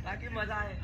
ताकि मजा आए।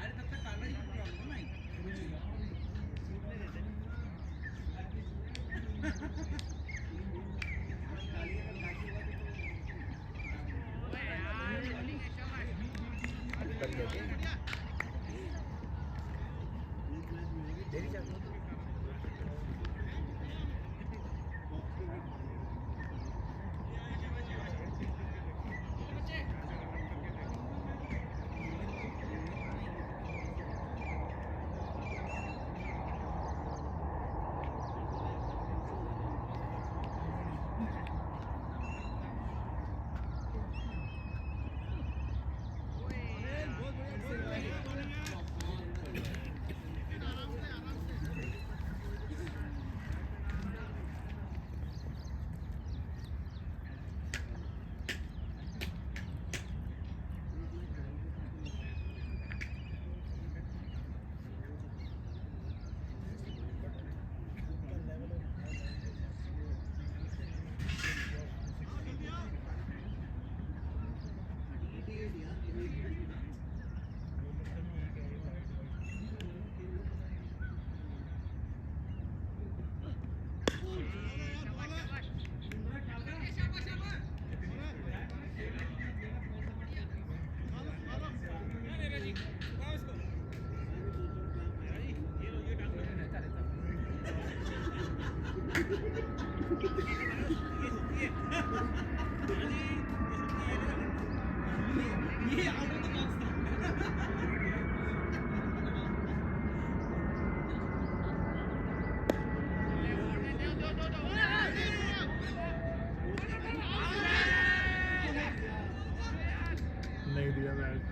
नहीं दिया मैच।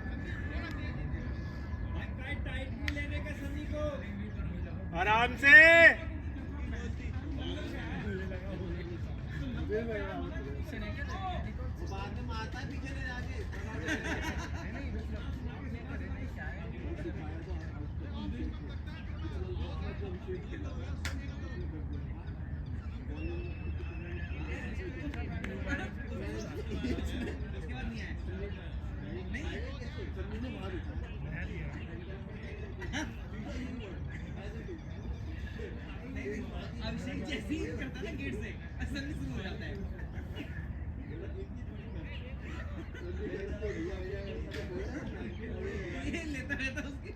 आराम से बाद में मारता है पीछे ले जाके। अभिषेक जैसे ही करता है गेट से असली शुरू हो जाता है। ये लेता रहता उसकी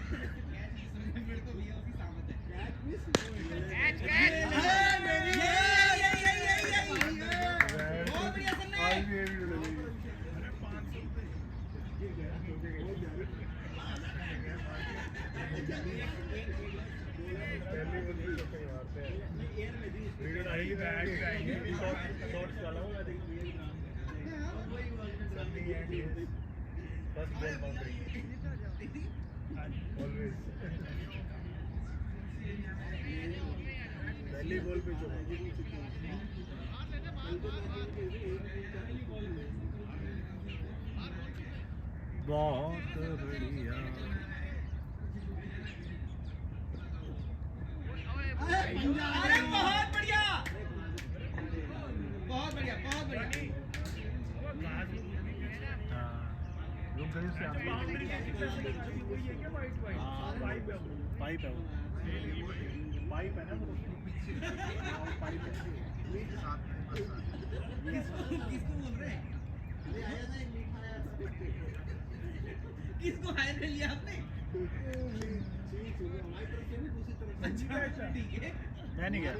फिर तो भैया उसकी सामत है बहुत बढ़िया सन्ने आज भी ये भी लगी। पहले वो नहीं करते हैं मारते हैं। वीडियो आएगी तो ऐड आएंगे शॉर्ट्स चलाऊंगा देखिए something and yes first ball boundary always पहली बॉल पे जो बहुत बढ़िया अरे बहुत बढ़िया बहुत बढ़िया बहुत बढ़िया हाँ लोग गए से पाइप है वो पाइप है ना वो पाइप है किसको बोल रहे हैं किसको हायर कर लिया आपने अच्छा ठीक है मैं नहीं गया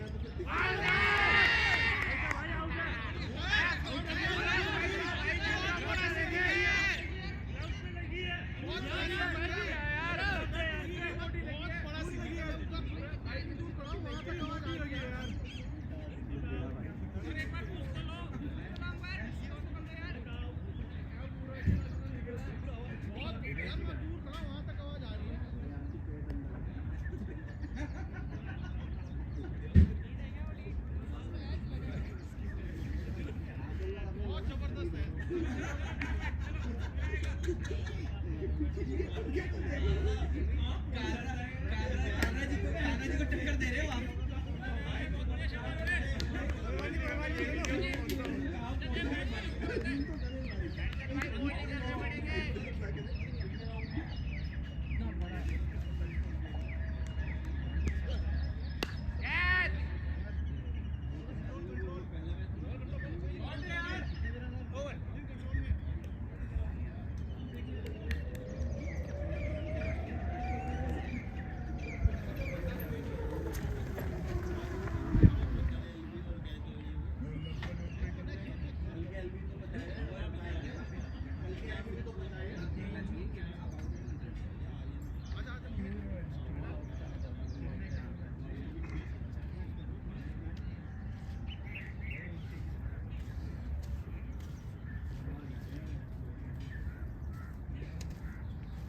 कान्हा जी को टक्कर दे रहे हो आप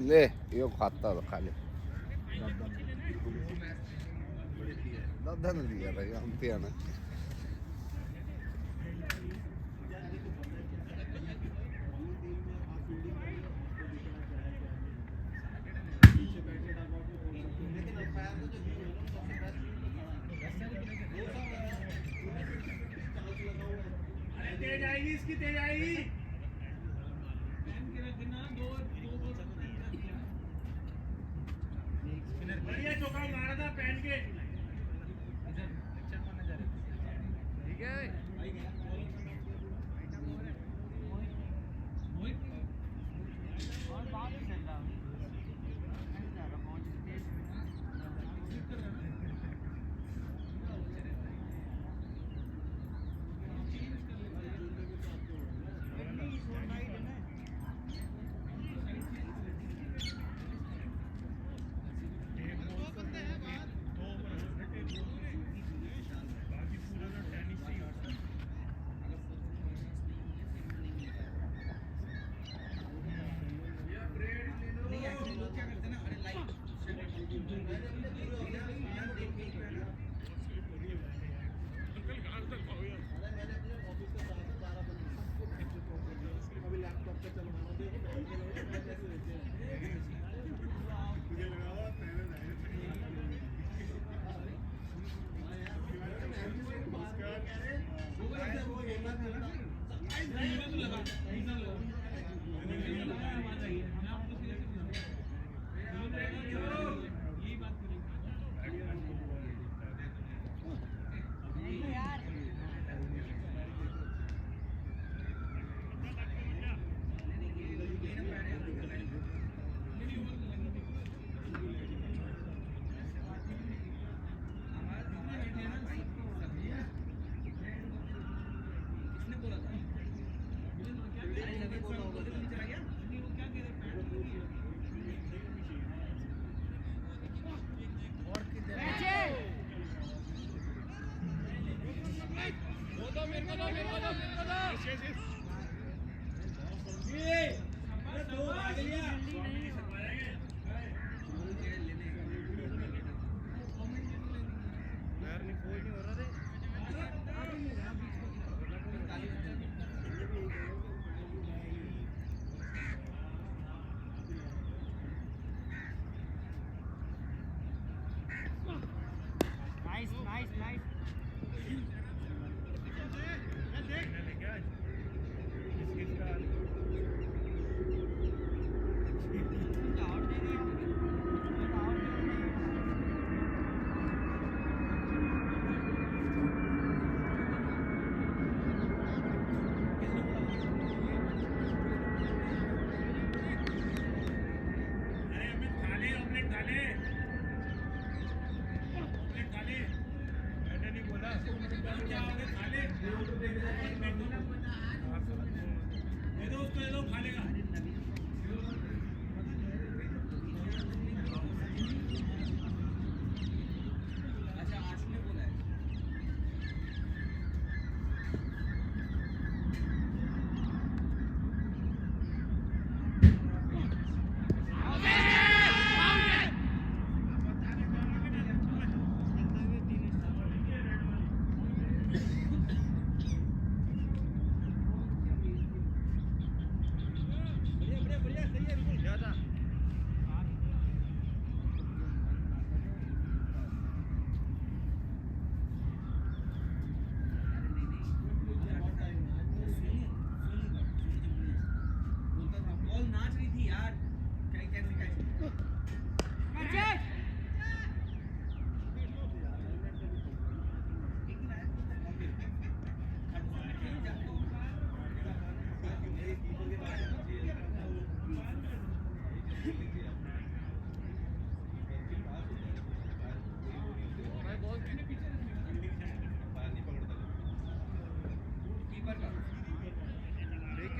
ले यो खाता था खाली दादा ने दिया था हम पिया ना तेज आएगी इसकी तेज आएगी बढ़िया चौका मारा था पहन के ठीक है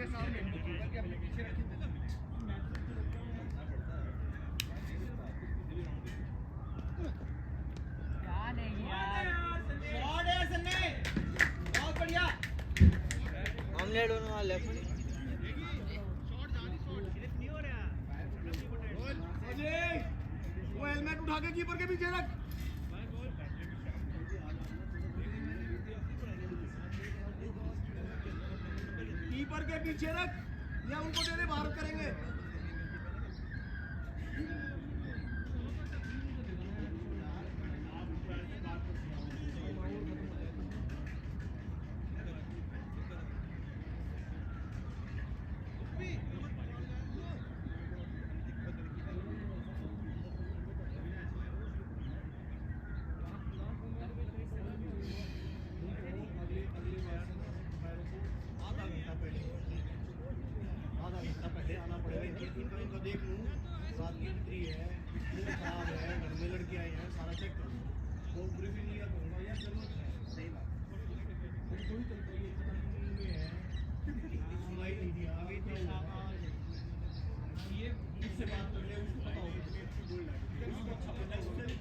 के सामने कीपर के अपने पीछे रखी थी क्या नहीं यार शॉट है सन्ने बहुत बढ़िया ऑमलेट होने वाला है वो हेलमेट उठा के कीपर के पीछे रख कीपर के पीछे रख या उनको देने बाहर करेंगे इनको देख लूँ रात की एंट्री है मूड खराब है घर में लड़के आए हैं सारा चेक कर लूँ वो ब्रीफिंग लिया करूँगा यार जरूरत है सही बात थोड़ी चलता है में है सुनाई नहीं दिया आगे क्या हुआ ये किससे बात कर ले उसको पता होगा उसको अच्छा पता है उससे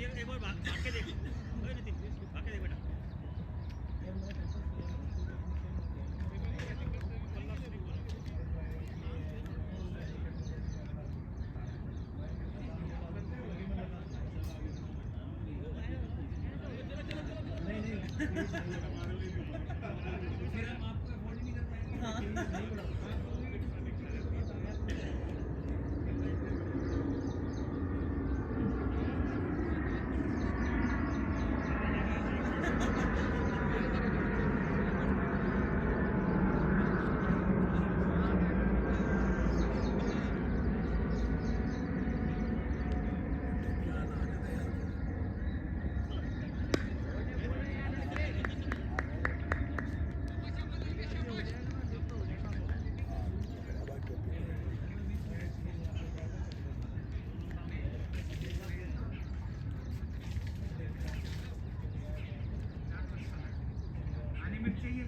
एक बार भाग के देख ओए नितिन भाग के देख बेटा फिर हम आपको अफोर्ड नहीं कर पाएंगे। चाहिए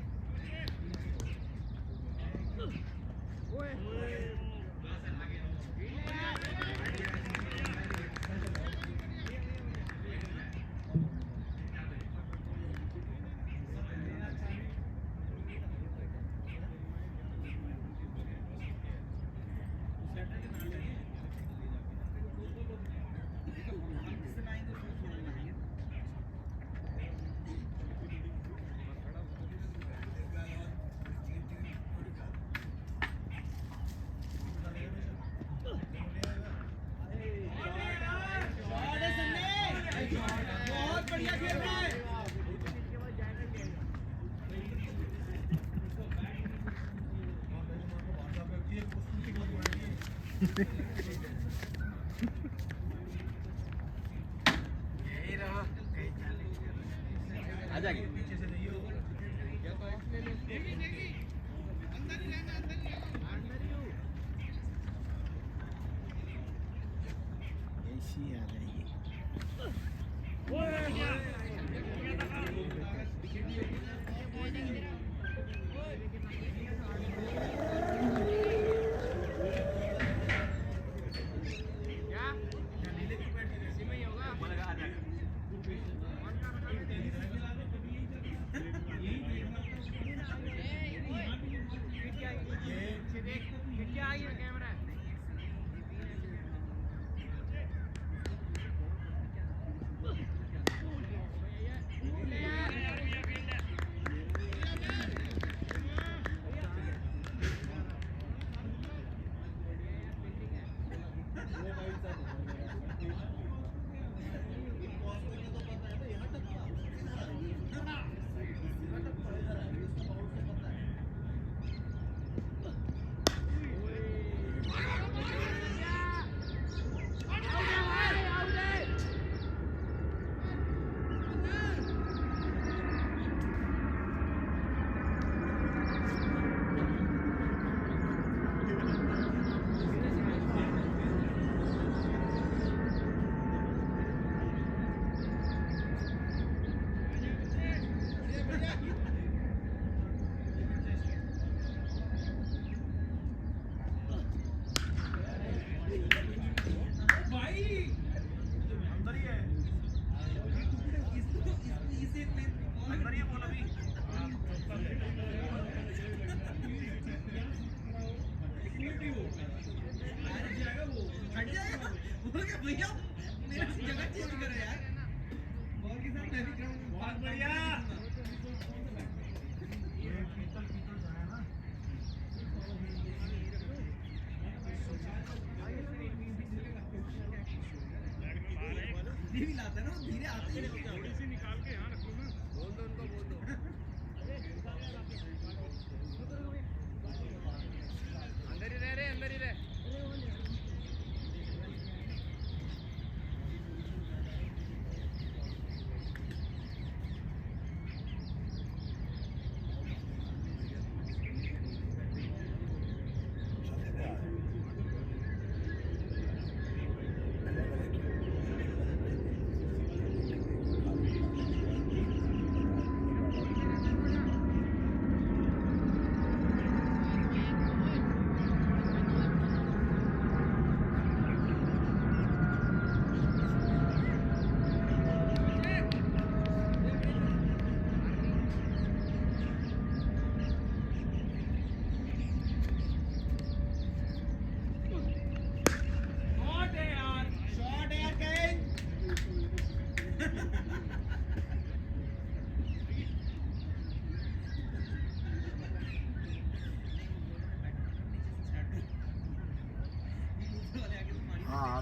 बहुत बढ़िया खेल रहा है। यही रहा आ जाएगी पीछे से नहीं होगा अंदर ही रहना अंदर ही ऐसी आ जाएगी भैया मेरा जगह चेंज करो यार बॉल के साथ मैं भी बहुत बढ़िया ये पीतल पीतल है ना धीरे लाता ना धीरे आते ही थोड़ी सी निकाल के यहां रखो ना बोल दो उनको बोल दो अंदर ही रह रे अंदर ही रह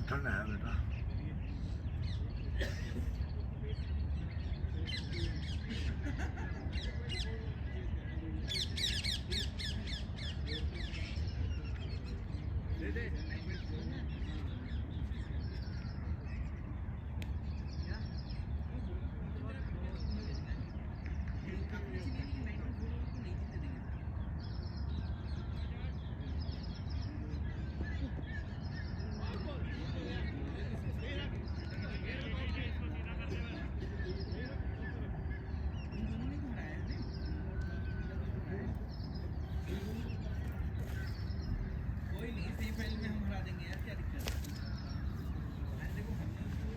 ठंडा है बेटा कोई नहीं, सही फाइनल में हम हरा देंगे यार, क्या दिक्कत है? अरे देखो हमने उसको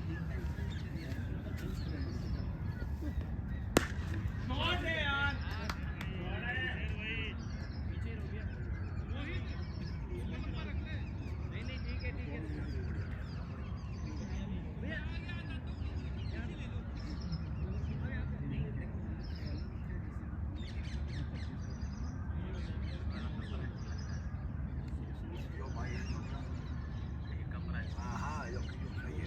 लीग टाइम से दिया है, मतलब boost करेंगे। शॉट है यार, हाँ हाँ यो सही है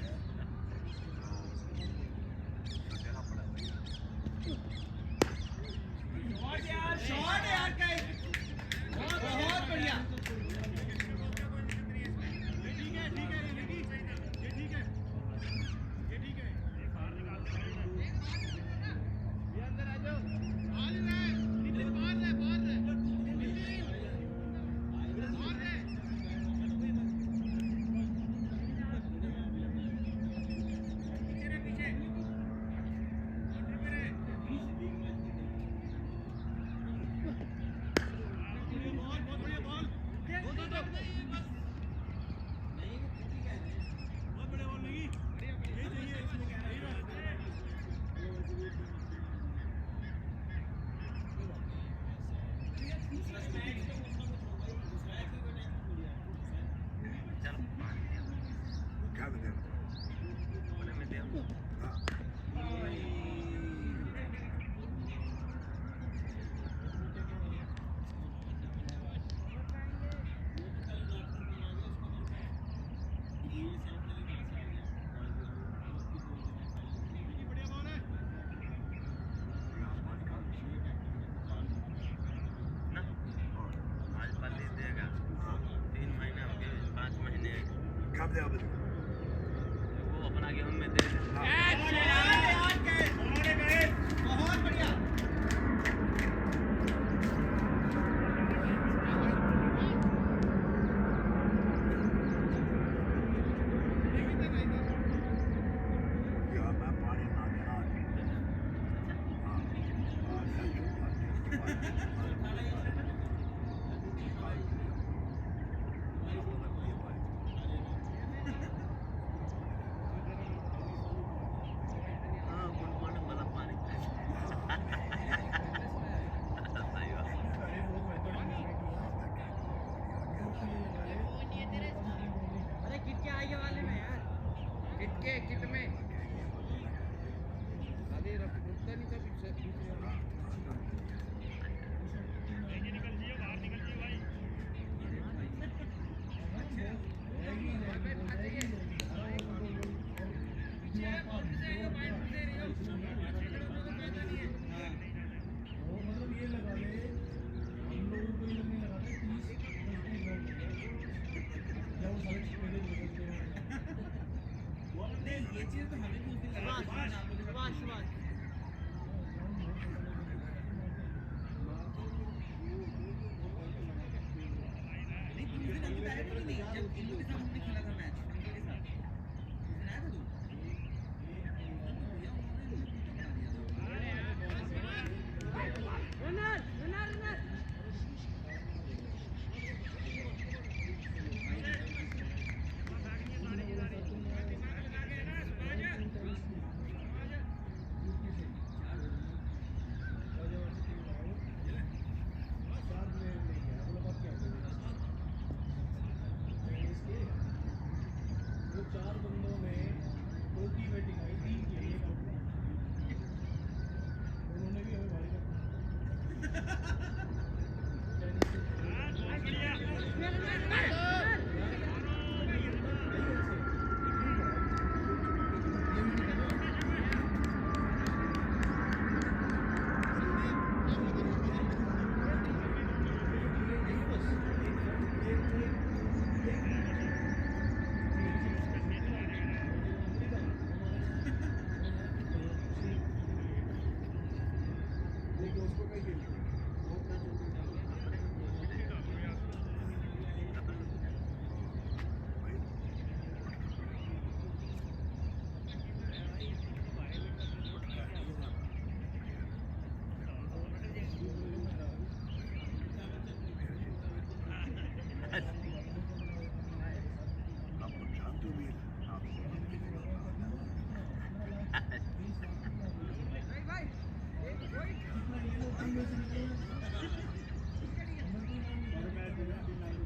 देना पड़ेगा शॉट है यार, कहीं बहुत बढ़िया। क्या देना हाँ कब दे अब बहुत बढ़िया। या मैं पानी ना देना अरे किट के आगे वाले में यार, किट में अरे रुकता नहीं था पीछे दूसरे वाला। मतलब ये लगा ले, हम लोगों को ये लगने लगा था 30-35 लोग जब वो सारे पहले बोलते हैं ये चीज़ तो हमें भी उस दिन लगा थी। सुभाष नहीं, तुम उस दिन अंकित आया था कि नहीं, जब इन लोगों के साथ हमने खेला था मैच, उनके के साथ उस दिन आया था तू? चार बंदों में दो की बैटिंग आई, 3 की आई, 1 आउट। उन्होंने भी हमें भारी रखा।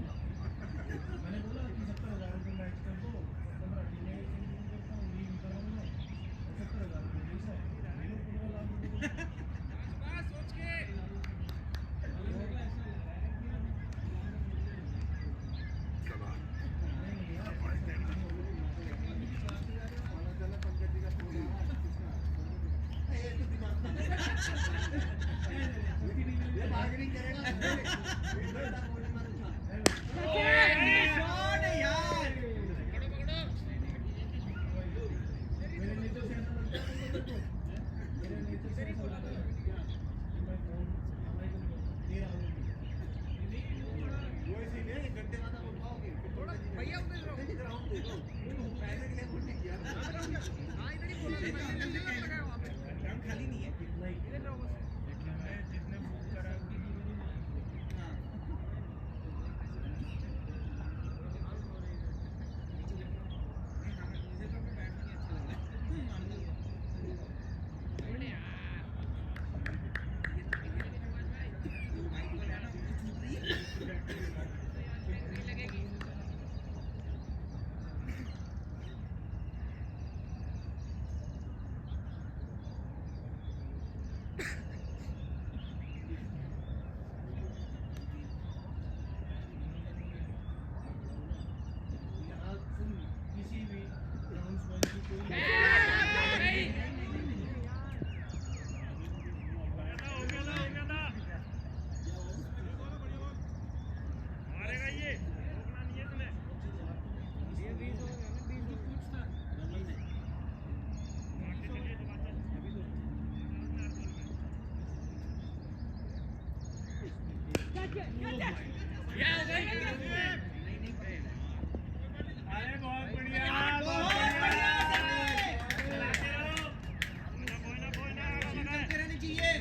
मैंने बोला कि 70,000 रुपये मैच कर दो 15 टीमें करता हूँ लीग कराऊंगा 70,000 रुपये पैसा है ले लो 15 लाख रुपये मेरे नेचर से ऐसा लगता है मेरे नेचर से ऐसा लगता है कि मैं फोन दे रहा हूँ भैया उधर रहो पैसे के लिए फोन नहीं किया हाँ इधर ही बोला मैंने लगाया वहाँ पे खाली नहीं है कितना ही इधर रहो बस जितने बुक करा यहाँ तुम किसी भी ग्राउंड्समैन की कोई अरे बहुत बढ़िया चलते रहने चाहिए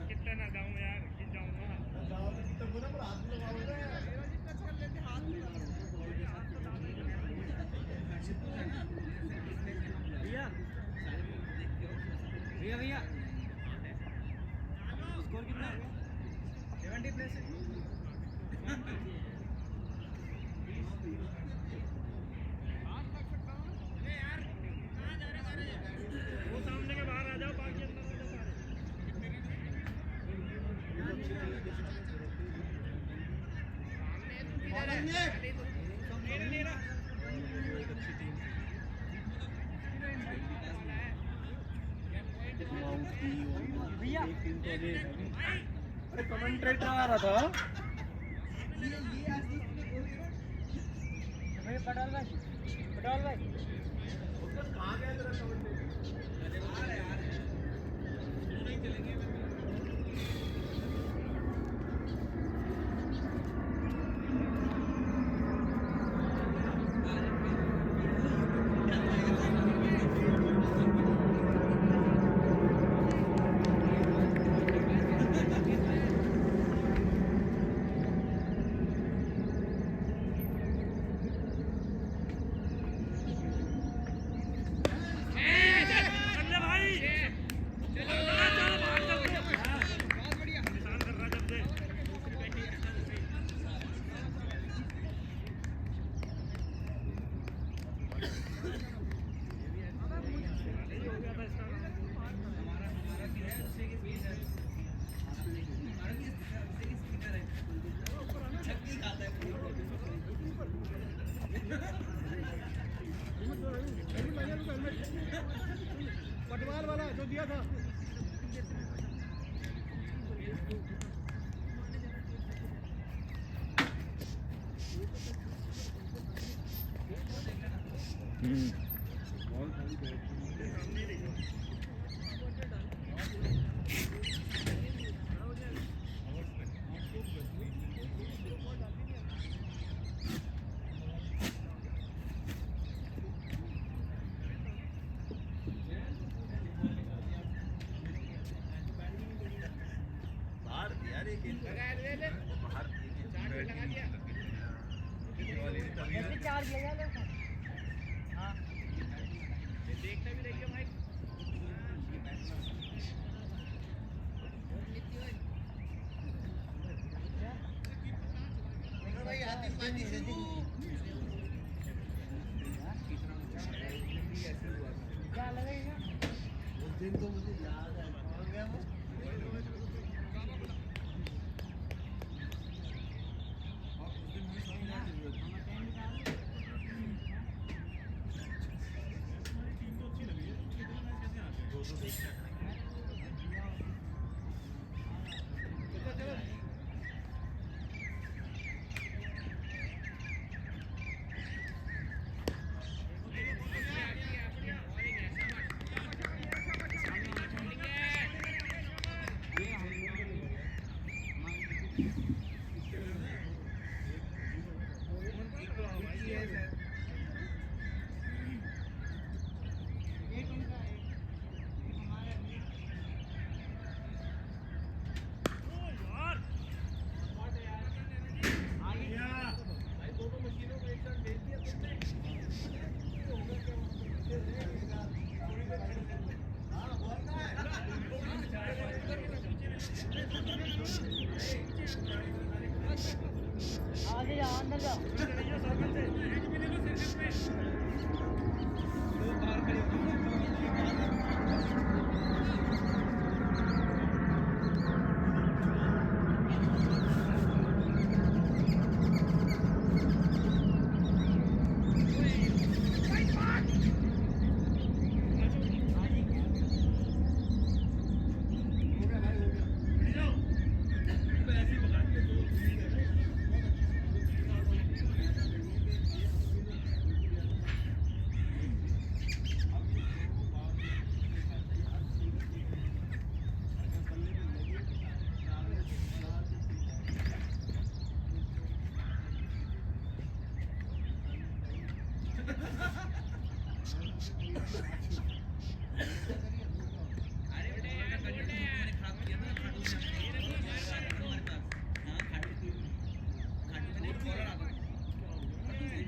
कितना ना जाऊं यार किन जाऊंगा भैया भैया भैया स्कोर कितना हो गया 70 प्लस वो सामने के बाहर आ जाओ बाकी अंदर आ जाओ भैया अरे कमेंटेटर आ रहा था भैया पटाल भाई कहाँ गया तेरा कमेंटेटर भाई चलो पटवाल वाला जो दिया था बाहर यार एक बाहर चार्ज लगा लो हाँ देखता भी रहिए भाई भाई आतिशबाजी शुरू क्या लगेगा उस दिन तो मुझे याद है कौन गया वो आगे जाओ अंदर जाओ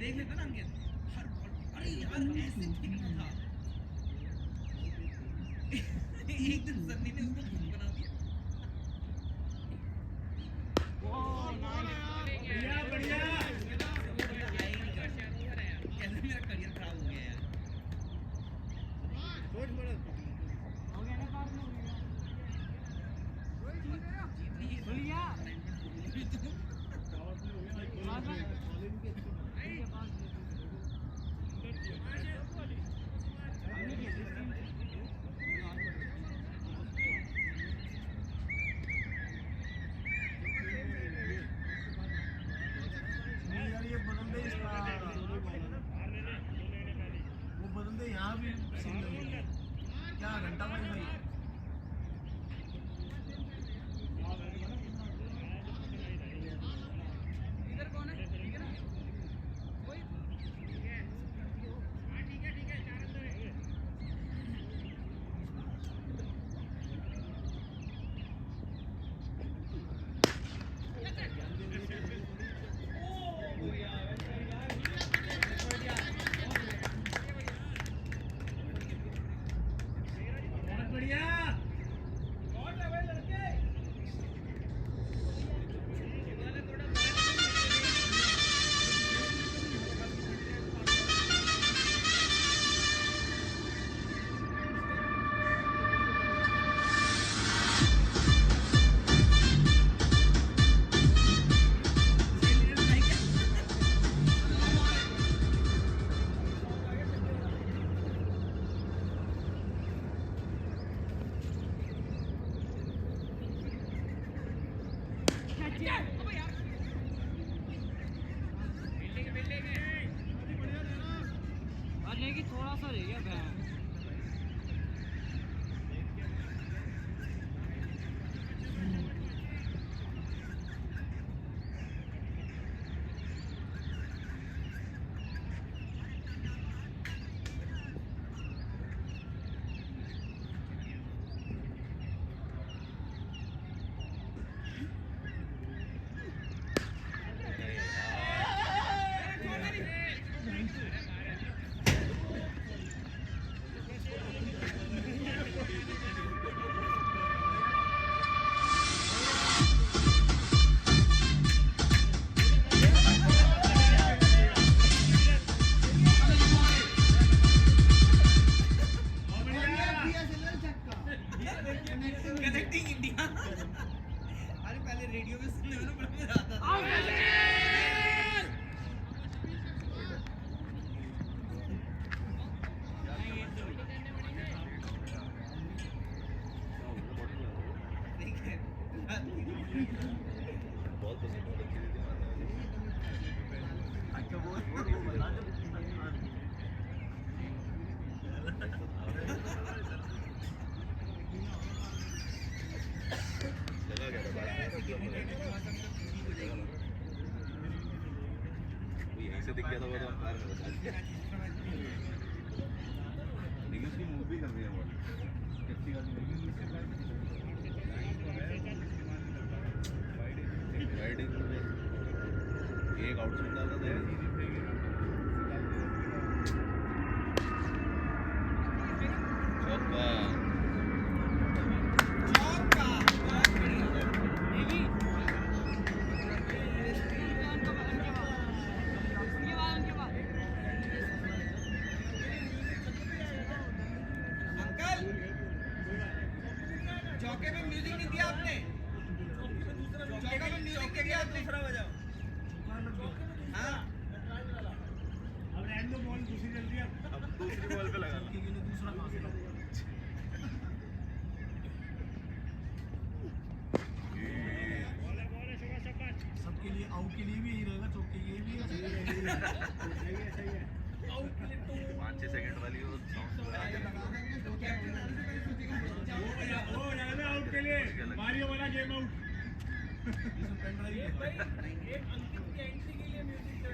देख लेता ना अंकित हर अरे यार ऐसे फेंकना था एक दिन सन्नी ने उसको धूम बना दिया बढ़िया बढ़िया कैसे मेरा करियर खराब हो गया यार सोच बड़ा हो गया ना काम हो गया भैया यार ये बदल दे इसका वो बदल दे यहाँ भी सिग्नल है क्या घंटा भाई भाई इधर कौन है ठीक है ना कोई ठीक है चार अंदर है बहुत बढ़िया अरे कि थोड़ा सा रह गया बैन कनेक्टिंग इंडिया अरे पहले रेडियो में सुनने में ना बड़ा मजा आता था यहीं से दिख गया था वो तो अंपायर ने बता दिया लेकिन उसकी मूव भी कर रही है वो कितनी वाली राइडिंग एक आउटसाइड डाला था चौका चौके पे म्यूजिक नहीं दिया आपने चौके पे म्यूजिक नहीं दिया आपने दूसरा बजाओ हाँ अब रैंडो बॉल दूसरी जल्दी अब दूसरी बॉल पे लगा दूसरा कहाँ से सबके लिए आउट के लिए भी यही रहेगा चौक के लिए भी सही है सही है 5-6 सेकंड वाली वो साउंड वो जाना आउट के लिए मारियो वाला गेम आउट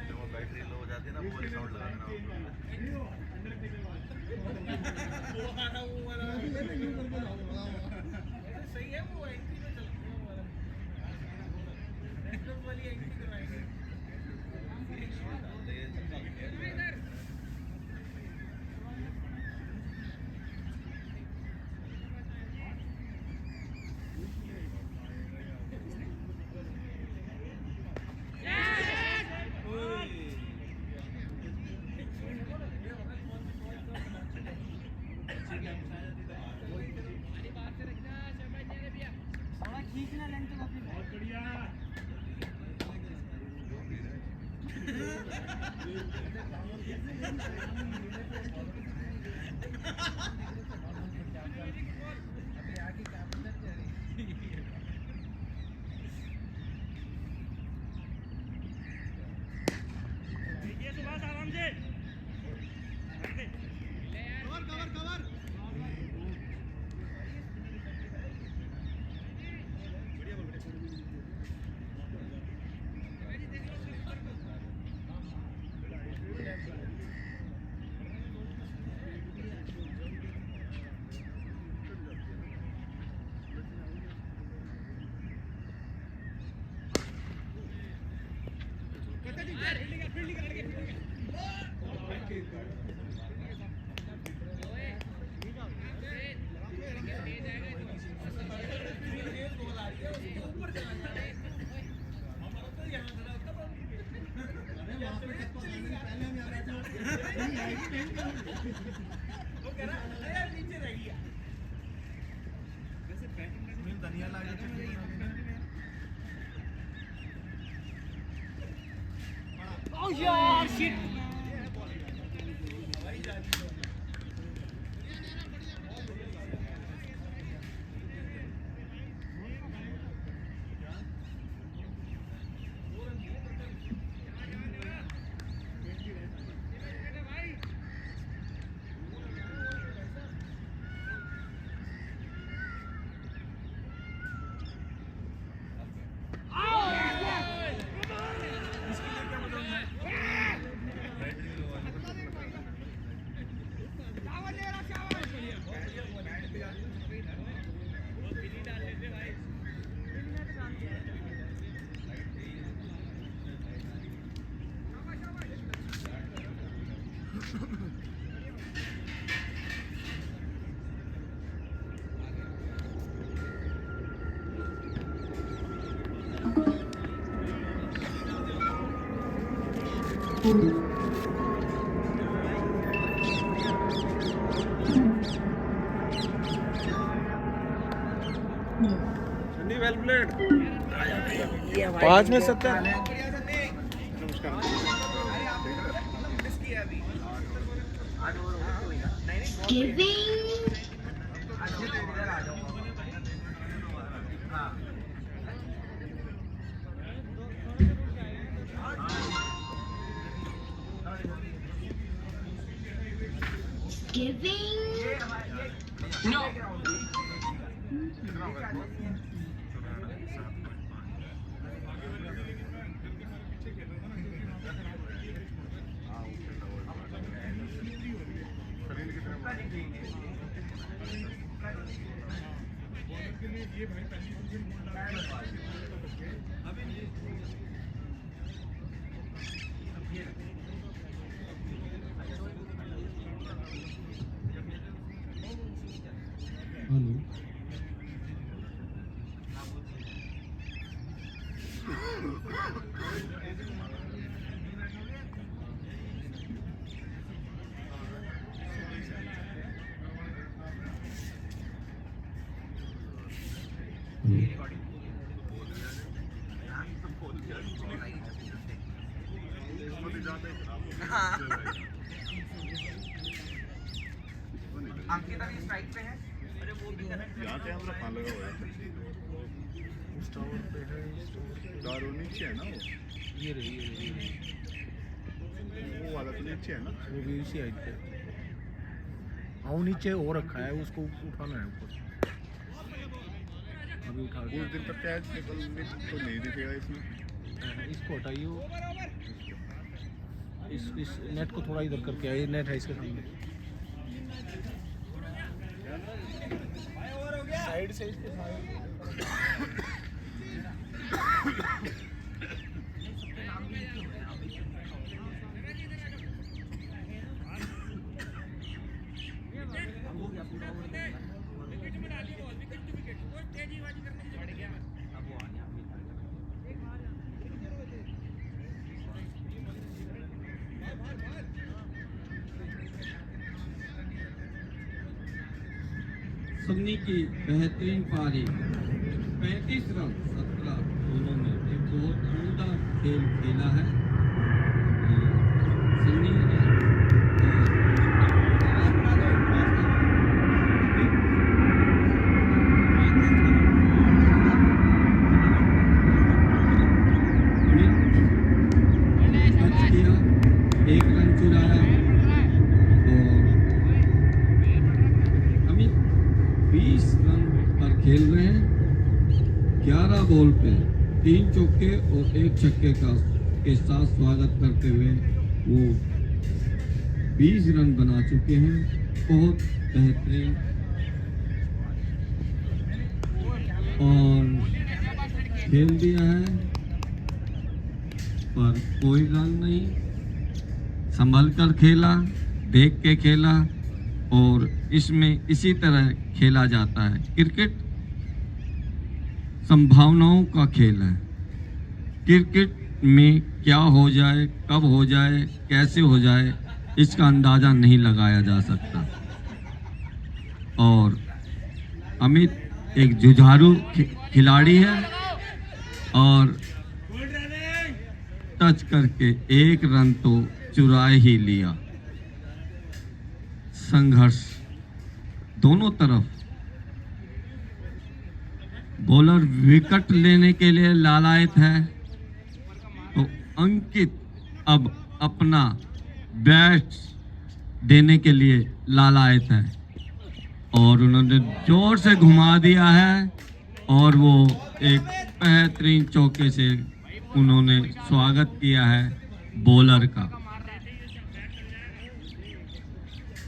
जब वो बैटरी लो हो जाती है ना वो वाली साउंड लगा देना सही है वो एंट्री में चल वाली एंट्री करवाएंगे थोड़ा खींचना लेंथ को अपनी बहुत बढ़िया देखिए सुभाष आराम से कवर कवर कवर वो कह रहा है यार नीचे रह गया वैसे बैटिंग सुनील धनिया ला के ओह यार शिट इसके लिए क्या बताऊं मैं? वेल प्लेड 5 में 70 अंकित अभी स्ट्राइक पे है। अरे वो भी यहाँ से हमारा खान लगा हुआ है उस टावर पे है दारू नीचे है ना ये रही वो वाला तो नीचे है ना वो भी इसी हाइट पे हाँ वो नीचे हो रखा है उसको उठाना है ऊपर अभी उठा कुछ दिन तक क्या है तो नहीं दिखेगा इसमें इसको हटाइए इस नेट को थोड़ा इधर करके आइए नेट है इसके सामने साइड से इसके साइड सन्नी की बेहतरीन पारी 35 रन 17 दोनों में एक बहुत उम्दा खेल खेला है सन्नी ने एक रन चुराया और अमित 20 रन पर खेल रहे हैं 11 बॉल पे 3 चौके और 1 छक्के के साथ स्वागत करते हुए वो 20 रन बना चुके हैं बहुत बेहतरीन और खेल दिया है पर कोई रन नहीं संभल कर खेला देख के खेला और इसमें इसी तरह खेला जाता है क्रिकेट संभावनाओं का खेल है क्रिकेट में क्या हो जाए कब हो जाए कैसे हो जाए इसका अंदाज़ा नहीं लगाया जा सकता और अमित एक जुझारू खिलाड़ी है और टच करके 1 रन तो चुरा ही लिया संघर्ष दोनों तरफ बॉलर विकेट लेने के लिए लालायित है तो अंकित अब अपना बैट देने के लिए लालायित है और उन्होंने जोर से घुमा दिया है और वो एक बेहतरीन चौके से उन्होंने स्वागत किया है बॉलर का।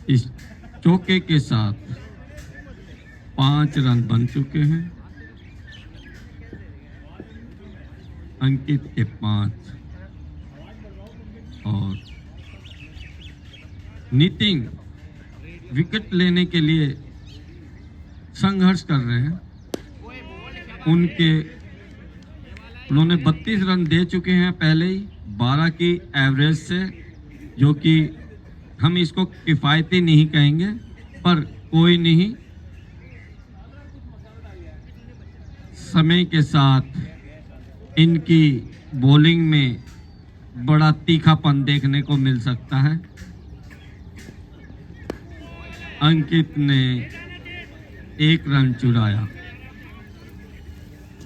इस चौके के साथ 5 रन बन चुके हैं। अंकित के 5 और नितिन विकेट लेने के लिए संघर्ष कर रहे हैं। उन्होंने 32 रन दे चुके हैं पहले ही 12 की एवरेज से, जो कि हम इसको किफ़ायती नहीं कहेंगे, पर कोई नहीं, समय के साथ इनकी बॉलिंग में बड़ा तीखापन देखने को मिल सकता है। अंकित ने 1 रन चुराया।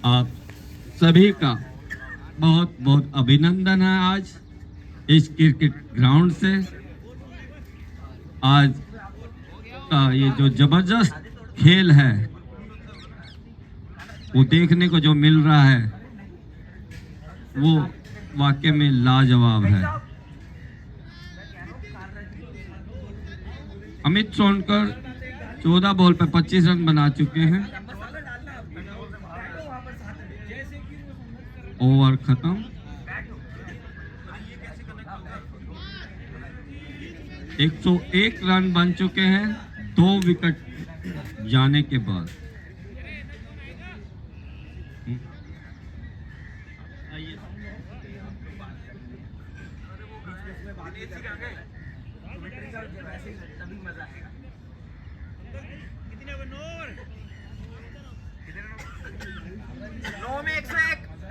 आप सभी का बहुत बहुत अभिनंदन है आज इस क्रिकेट ग्राउंड से। आज का ये जो जबरदस्त खेल है वो देखने को जो मिल रहा है वो वाकई में लाजवाब है। अमित सोनकर 14 बॉल पर 25 रन बना चुके हैं। ओवर खत्म। 101 रन बन चुके हैं 2 विकेट जाने के बाद।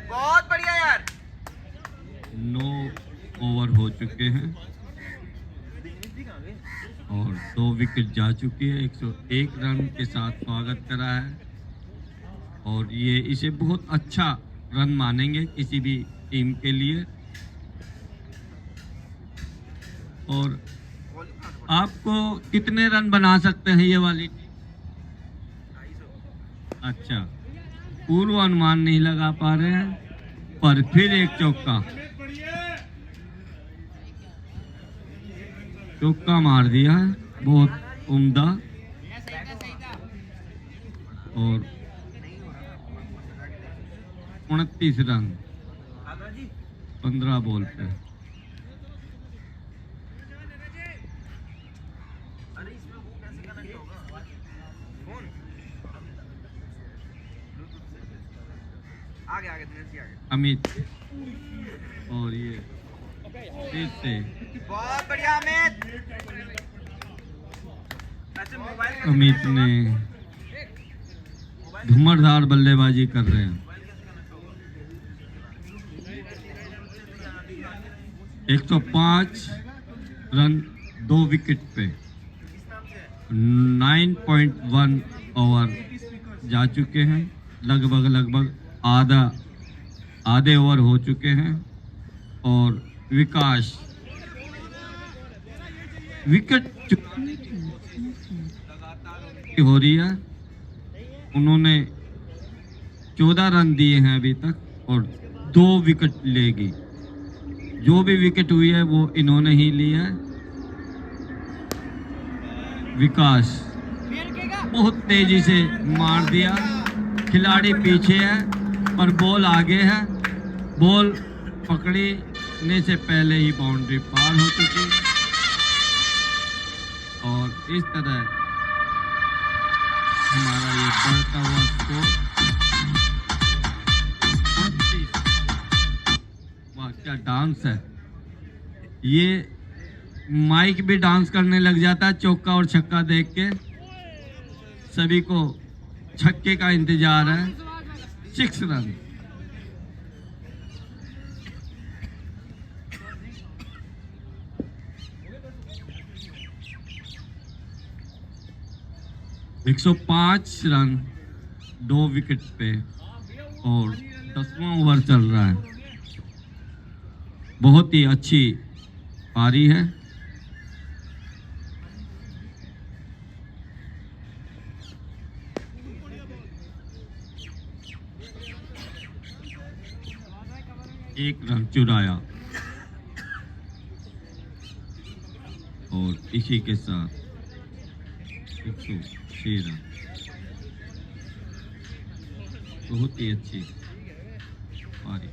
बहुत बढ़िया यार। 9 ओवर हो चुके हैं और 2 विकेट जा चुकी है। 101 रन के साथ स्वागत करा है और ये इसे बहुत अच्छा रन मानेंगे किसी भी टीम के लिए। और आपको कितने रन बना सकते हैं ये वाली टीम? अच्छा, पूर्व अनुमान नहीं लगा पा रहे हैं, पर फिर एक चौका मार दिया है, बहुत उम्दा। और 29 रन 15 बॉल पे। अमित और ये फिर से बहुत बढ़िया अमित ने धुआंधार बल्लेबाजी कर रहे हैं। 105 रन 2 विकेट पे 9.1 ओवर जा चुके हैं। लगभग आधे ओवर हो चुके हैं और विकास विकेट हो रही है। उन्होंने 14 रन दिए हैं अभी तक और 2 विकेट लेगी। जो भी विकेट हुई है वो इन्होंने ही ली है। विकास बहुत तेजी से मार दिया। खिलाड़ी पीछे है पर बॉल आगे है। बॉल पकड़ने से पहले ही बाउंड्री पार हो चुकी और इस तरह हमारा ये बढ़ता हुआ स्कोर 38। वाह क्या डांस है। ये माइक भी डांस करने लग जाता है चौका और छक्का देख के। सभी को छक्के का इंतजार है। 6 रन। एक 105 रन 2 विकेट पे और 10वां ओवर चल रहा है। बहुत ही अच्छी पारी है। 1 रन चुराया और इसी के साथ 106 रन। बहुत ही अच्छी पारी।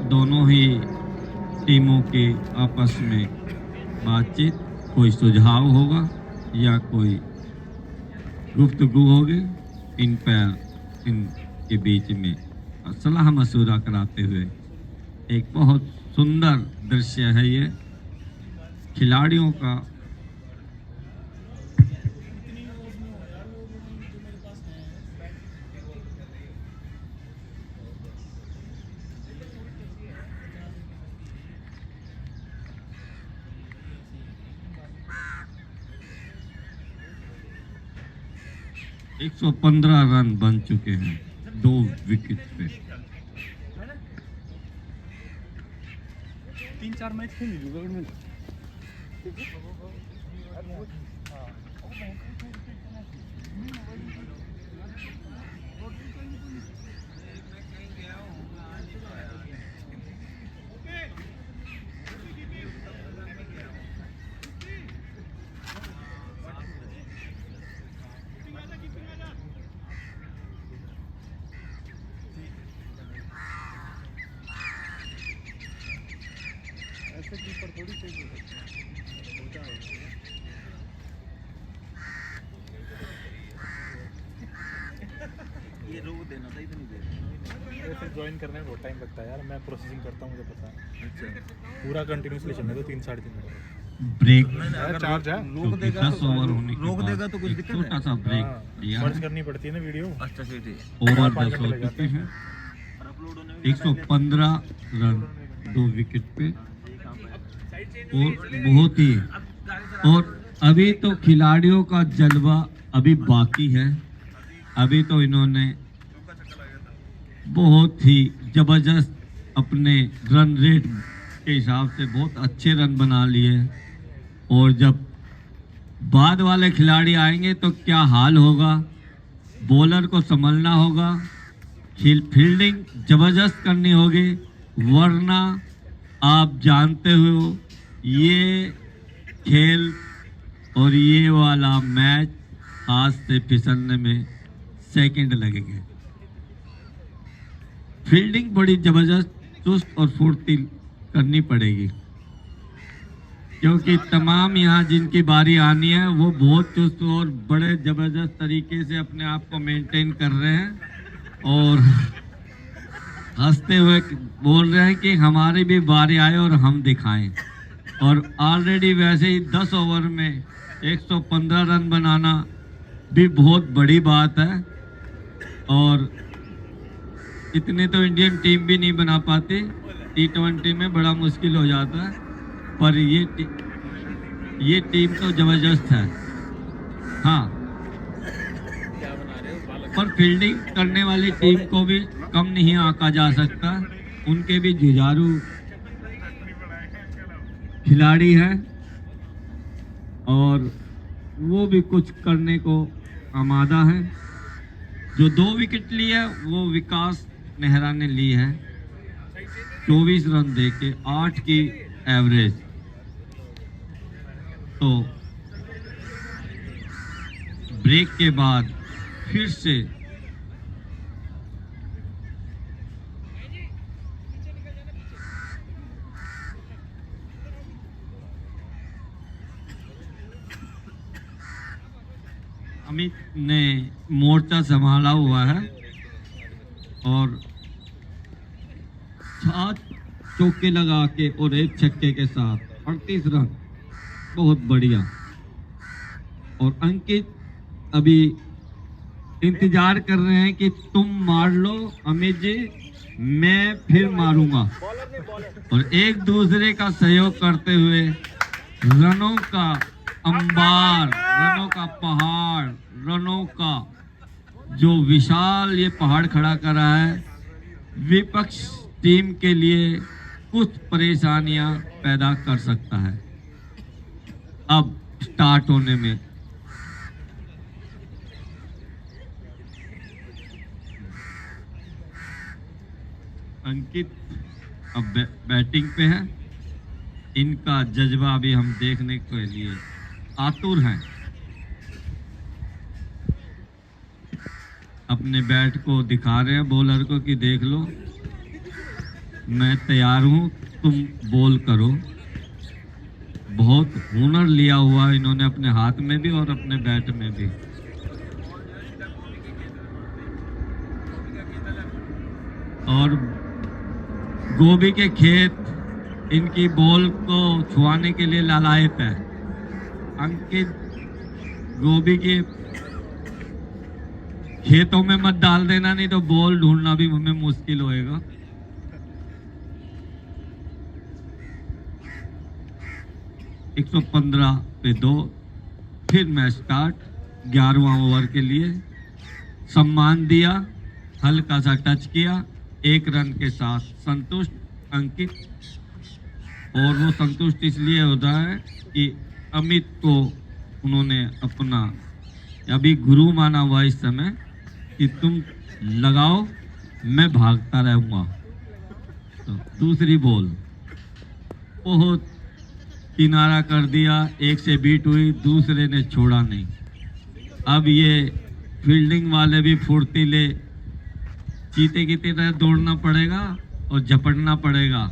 दोनों ही टीमों के आपस में बातचीत, कोई सुझाव होगा या कोई गुफ्तगू होगी, इनके बीच में सलाह मशवरा कराते हुए। एक बहुत सुंदर दृश्य है ये खिलाड़ियों का। एक 115 रन बन चुके हैं 2 विकेट पे। 3-4 मैच खेल लीजिए। ऐसे कीपर थोड़ी चाहिए। ये रोक देना था, इतनी देर। फिर ज्वाइन करने में बहुत टाइम लगता है यार। मैं प्रोसेसिंग करता हूँ, मुझे पता है। अच्छा, पूरा कंटिन्यूसली चलने दो 3-3.5 मिनट। ब्रेक चार्ज है। रोक देगा 10 ओवर होने के रोक बाद देगा तो कुछ एक दिक्कत छोटा है। सा ब्रेक दिया है। सर्च करनी पड़ती है ना वीडियो। अच्छा ठीक है। ओवर 5 10 घंटे हो लग जाते चुके हैं। और अपलोड होने में 115 रन 2 विकेट पे और बहुत ही। और अभी तो खिलाड़ियों का जलवा अभी बाकी है। अभी तो इन्होंने बहुत ही जबरदस्त अपने रन रेट के हिसाब से बहुत अच्छे रन बना लिए। और जब बाद वाले खिलाड़ी आएंगे तो क्या हाल होगा। बॉलर को संभलना होगा, फील्डिंग जबरदस्त करनी होगी, वरना आप जानते हो ये खेल और ये वाला मैच हाथ से फिसलने में सेकंड लगेंगे। फील्डिंग बड़ी जबरदस्त चुस्त और फुर्ती करनी पड़ेगी, क्योंकि तमाम यहाँ जिनकी बारी आनी है वो बहुत चुस्त और बड़े जबरदस्त तरीके से अपने आप को मेंटेन कर रहे हैं और हंसते हुए बोल रहे हैं कि हमारी भी बारी आए और हम दिखाएं। और ऑलरेडी वैसे ही 10 ओवर में 115 रन बनाना भी बहुत बड़ी बात है और इतने तो इंडियन टीम भी नहीं बना पाती। T20 में बड़ा मुश्किल हो जाता है, पर ये टीम तो जबरदस्त है। हाँ, पर फील्डिंग करने वाली टीम को भी कम नहीं आंका जा सकता। उनके भी जुझारू खिलाड़ी हैं और वो भी कुछ करने को आमादा है। जो 2 विकेट लिए है वो विकास नेहरा ने ली है 24 रन देके 8 की एवरेज। तो ब्रेक के बाद फिर से अमित ने मोर्चा संभाला हुआ है और 7 चौके लगा के और 1 छक्के के साथ 38 रन, बहुत बढ़िया। और अंकित अभी इंतजार कर रहे हैं कि तुम मार लो अमित जी, मैं फिर मारूंगा। और एक दूसरे का सहयोग करते हुए रनों का अंबार, रनों का पहाड़, रनों का जो विशाल ये पहाड़ खड़ा करा है, विपक्ष टीम के लिए कुछ परेशानियां पैदा कर सकता है। अब स्टार्ट होने में अंकित अब बैटिंग पे है। इनका जज्बा भी हम देखने के लिए आतुर हैं। अपने बैट को दिखा रहे हैं बॉलर को कि देख लो, मैं तैयार हूं, तुम बॉल करो। बहुत हुनर लिया हुआ इन्होंने अपने हाथ में भी और अपने बैट में भी। और गोभी के खेत इनकी बॉल को छुआने के लिए लालायत है। अंकित गोभी के खेतों में मत डाल देना, नहीं तो बॉल ढूंढना भी हमें मुश्किल होएगा। एक 115 पे 2। फिर मैच स्टार्ट। 11वां ओवर के लिए सम्मान दिया, हल्का सा टच किया, 1 रन के साथ संतुष्ट अंकित। और वो संतुष्ट इसलिए होता है कि अमित को उन्होंने अपना अभी गुरु माना हुआ इस समय कि तुम लगाओ, मैं भागता रहूंगा। तो दूसरी बॉल बहुत किनारा कर दिया, 1 से बीट हुई, दूसरे ने छोड़ा नहीं। अब ये फील्डिंग वाले भी फुर्तीले, चीते की तरह दौड़ना पड़ेगा और झपटना पड़ेगा,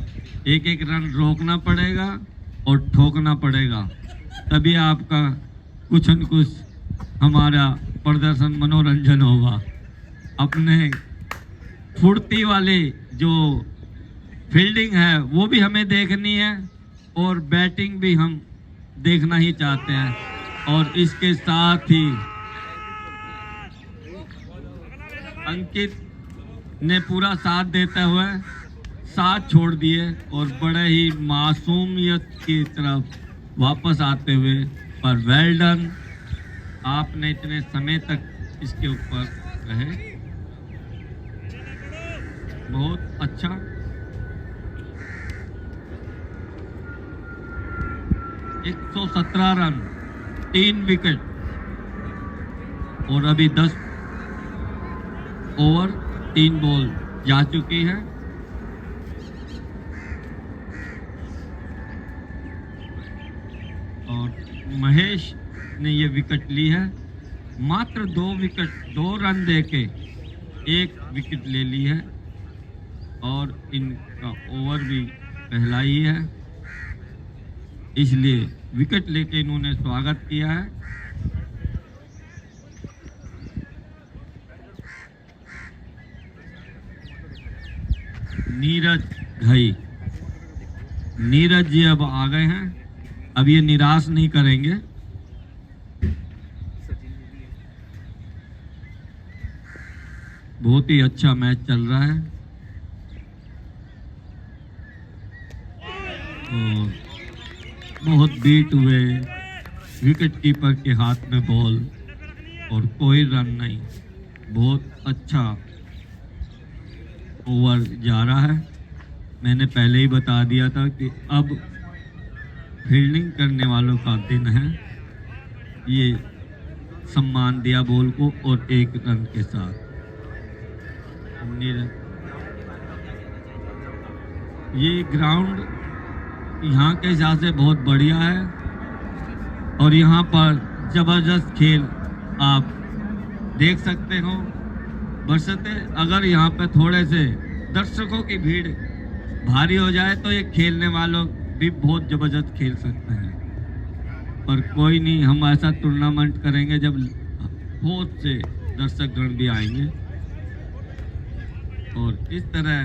1-1 रन रोकना पड़ेगा और ठोकना पड़ेगा, तभी आपका कुछ न कुछ हमारा प्रदर्शन मनोरंजन होगा। अपने फुर्ती वाली जो फील्डिंग है वो भी हमें देखनी है और बैटिंग भी हम देखना ही चाहते हैं। और इसके साथ ही अंकित ने पूरा साथ देते हुए साथ छोड़ दिए और बड़े ही मासूमियत की तरफ वापस आते हुए, पर वेल डन, आपने इतने समय तक इसके ऊपर रहे, बहुत अच्छा। एक 117 रन, 3 विकेट और अभी 10 ओवर 3 बॉल जा चुकी है। और महेश ने ये विकेट ली है, मात्र 2 विकेट, 2 रन देके 1 विकेट ले ली है। और इनका ओवर भी पहला ही है, इसलिए विकेट लेके इन्होंने स्वागत किया है। नीरज घई, नीरज जी अब आ गए हैं, अब ये निराश नहीं करेंगे। बहुत ही अच्छा मैच चल रहा है और बहुत बीट हुए, विकेट कीपर के हाथ में बॉल और कोई रन नहीं। बहुत अच्छा ओवर जा रहा है। मैंने पहले ही बता दिया था कि अब फील्डिंग करने वालों का दिन है। ये सम्मान दिया बॉल को और 1 रन के साथ। ये ग्राउंड यहाँ के हिसाब से बहुत बढ़िया है और यहाँ पर जबरदस्त खेल आप देख सकते हो। बशर्ते अगर यहाँ पे थोड़े से दर्शकों की भीड़ भारी हो जाए तो ये खेलने वालों भी बहुत जबरदस्त खेल सकते हैं, पर कोई नहीं, हम ऐसा टूर्नामेंट करेंगे जब बहुत से दर्शकगण भी आएंगे। और इस तरह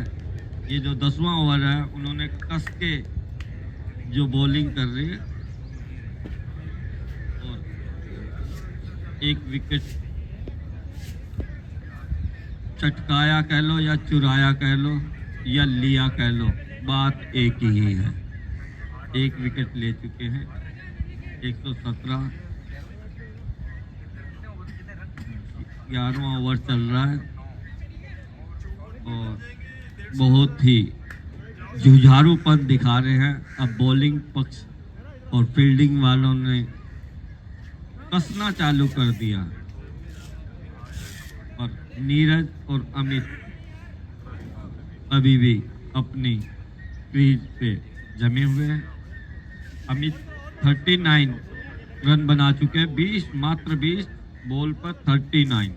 ये जो 10वां ओवर है, उन्होंने कस के जो बॉलिंग कर रही है और 1 विकेट चटकाया कह लो या चुराया कह लो या लिया कह लो, बात एक ही है। एक विकेट ले चुके हैं, 117। 11वां ओवर चल रहा है और बहुत ही जुझारूपन दिखा रहे हैं। अब बॉलिंग पक्ष और फील्डिंग वालों ने कसना चालू कर दिया और नीरज और अमित अभी भी अपनी क्रीज पे जमे हुए हैं। अमित 39 रन बना चुके हैं, 20 मात्र 20 बॉल पर 39,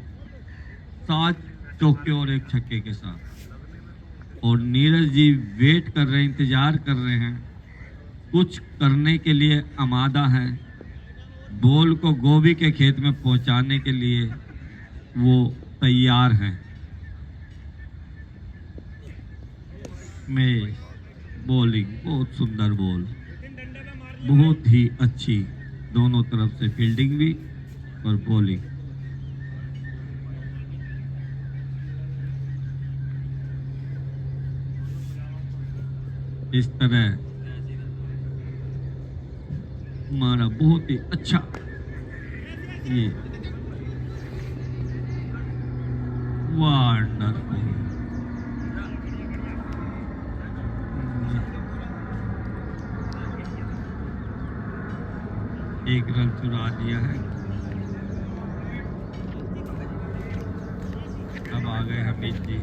7 चौके और 1 छक्के के साथ। और नीरज जी वेट कर रहे हैं, इंतजार कर रहे हैं, कुछ करने के लिए आमादा है। बॉल को गोभी के खेत में पहुंचाने के लिए वो तैयार हैं। में बॉलिंग बहुत सुंदर बॉल, बहुत ही अच्छी, दोनों तरफ से फील्डिंग भी और बॉलिंग। इस तरह हमारा बहुत ही अच्छा ये वंडरफुल एक रन चुरा लिया है। अब आ गए हमीद जी।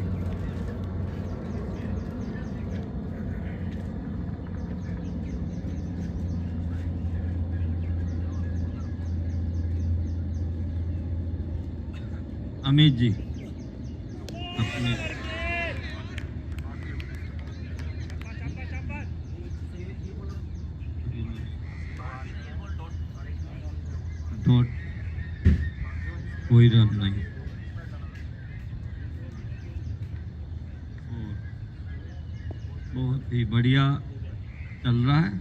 अमित जी अपने डॉट, कोई रन नहीं। और बहुत ही बढ़िया चल रहा है,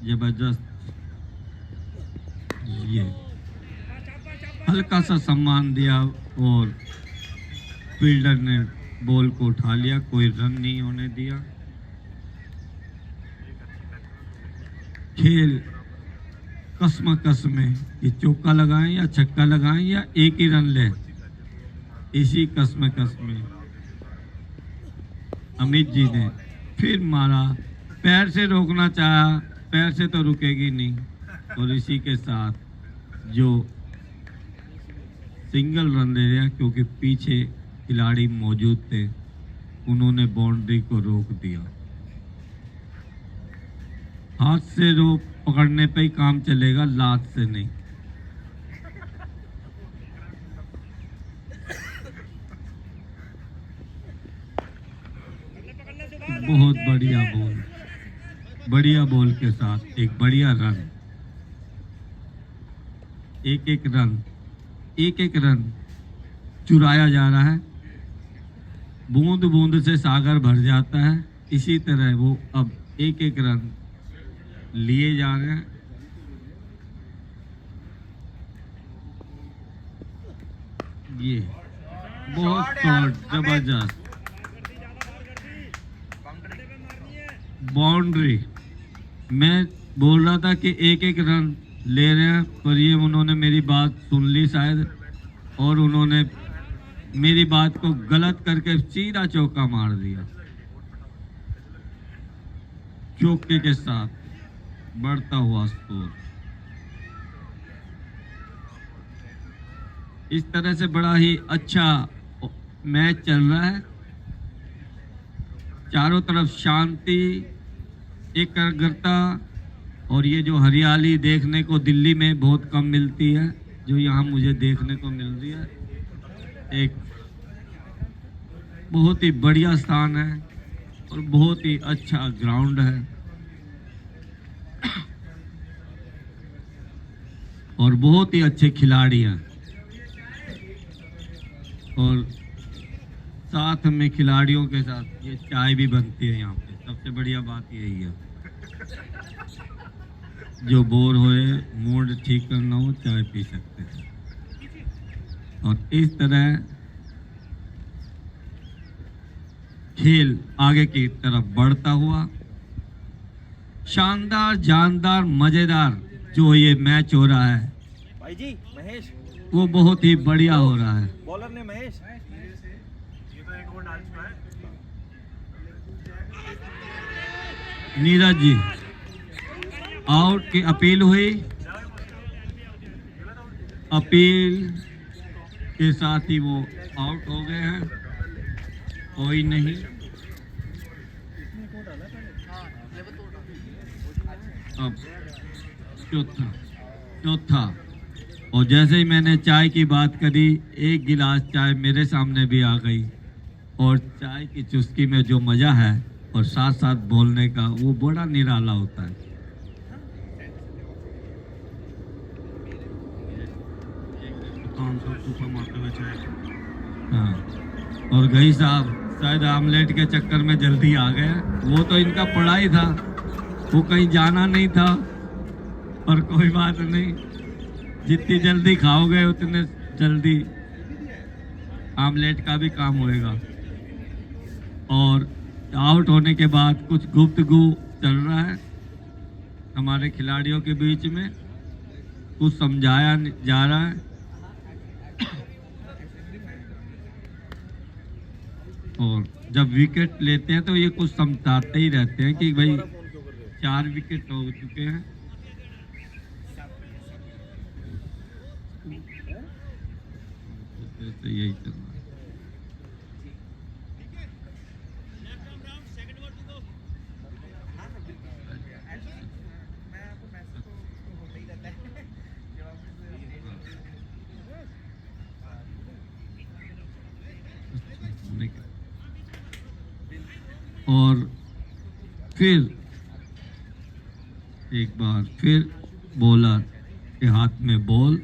जबरदस्त। ये हल्का सा सम्मान दिया और फील्डर ने बॉल को उठा लिया, कोई रन नहीं होने दिया। खेल कसम में कि चौका लगाएं या छक्का लगाएं या एक ही रन लें, इसी कसम में अमित जी ने फिर मारा। पैर से रोकना चाहा, पैर से तो रुकेगी नहीं, और इसी के साथ जो सिंगल रन ले रहे हैं, क्योंकि पीछे खिलाड़ी मौजूद थे, उन्होंने बाउंड्री को रोक दिया। हाथ से रोक पकड़ने पे ही काम चलेगा, लात से नहीं। बहुत बढ़िया बॉल, बढ़िया बॉल के साथ एक बढ़िया रन। एक एक रन चुराया जा रहा है। बूंद बूंद से सागर भर जाता है, इसी तरह वो अब एक एक रन लिए जा रहे हैं। ये बहुत शॉट, जबरदस्त बाउंड्री। मैं बोल रहा था कि एक एक रन ले रहे हैं, पर ये उन्होंने मेरी बात सुन ली शायद, और उन्होंने मेरी बात को गलत करके सीधा चौका मार दिया। चौके के साथ बढ़ता हुआ स्कोर। इस तरह से बड़ा ही अच्छा मैच चल रहा है। चारों तरफ शांति, एकाग्रता, और ये जो हरियाली देखने को दिल्ली में बहुत कम मिलती है, जो यहाँ मुझे देखने को मिल रही है। एक बहुत ही बढ़िया स्थान है और बहुत ही अच्छा ग्राउंड है, और बहुत ही अच्छे खिलाड़ी हैं, और साथ में खिलाड़ियों के साथ ये चाय भी बनती है यहाँ पे। सबसे बढ़िया बात यही है, जो बोर होए, मूड ठीक करना हो, चाय पी सकते हैं। और इस तरह खेल आगे की तरफ बढ़ता हुआ शानदार, जानदार, मजेदार जो ये मैच हो रहा है भाई जी महेश, वो बहुत ही बढ़िया हो रहा है। बॉलर ने महेश ये तो एक ओवर डाल चुका है। नीरज जी आउट की अपील हुई, अपील के साथ ही वो आउट हो गए हैं। कोई नहीं, अब चौथा और जैसे ही मैंने चाय की बात करी, एक गिलास चाय मेरे सामने भी आ गई और चाय की चुस्की में जो मज़ा है और साथ साथ बोलने का, वो बड़ा निराला होता है। हाँ, और गई साहब शायद आमलेट के चक्कर में जल्दी आ गए। वो तो इनका पढ़ाई था, वो कहीं जाना नहीं था, पर कोई बात नहीं, जितनी जल्दी खाओगे उतने जल्दी आमलेट का भी काम होएगा। और आउट होने के बाद कुछ गुफ्तगू चल रहा है हमारे खिलाड़ियों के बीच में, कुछ समझाया जा रहा है। और जब विकेट लेते हैं तो ये कुछ समझाते ही रहते हैं कि भाई 4 विकेट हो चुके हैं। तो यही चल रहा है। और फिर एक बार फिर बॉलर के हाथ में बॉल,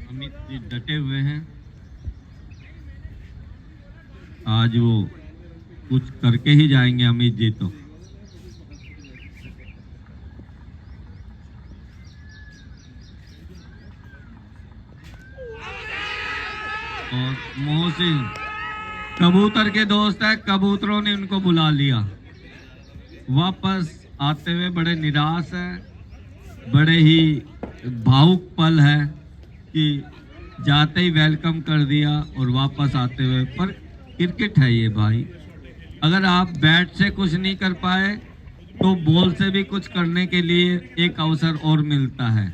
अमित जी डटे हुए हैं। आज वो कुछ करके ही जाएंगे अमित जी तो। और मोहसिन कबूतर के दोस्त है, कबूतरों ने उनको बुला लिया। वापस आते हुए बड़े निराश है, बड़े ही भावुक पल है कि जाते ही वेलकम कर दिया और वापस आते हुए। पर क्रिकेट है ये भाई, अगर आप बैट से कुछ नहीं कर पाए तो बॉल से भी कुछ करने के लिए एक अवसर और मिलता है।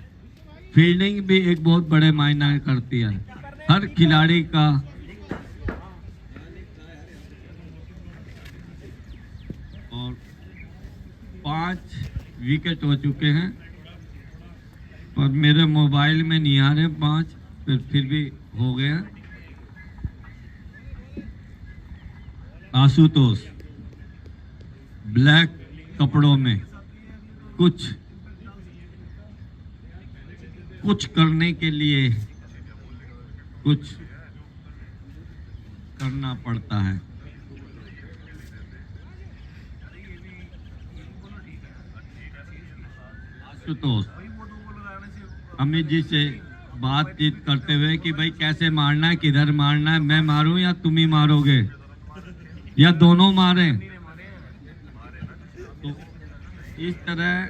फील्डिंग भी एक बहुत बड़े मायने करती है हर खिलाड़ी का। और 5 विकेट हो चुके हैं, पर मेरे मोबाइल में नहीं आ रहे 5, फिर भी हो गया। आशुतोष ब्लैक कपड़ों में कुछ करने के लिए कुछ करना पड़ता है। आशुतोष अमित जी से बातचीत करते हुए कि भाई कैसे मारना है, किधर मारना है, मैं मारूं या तुम ही मारोगे या दोनों मारें। तो इस तरह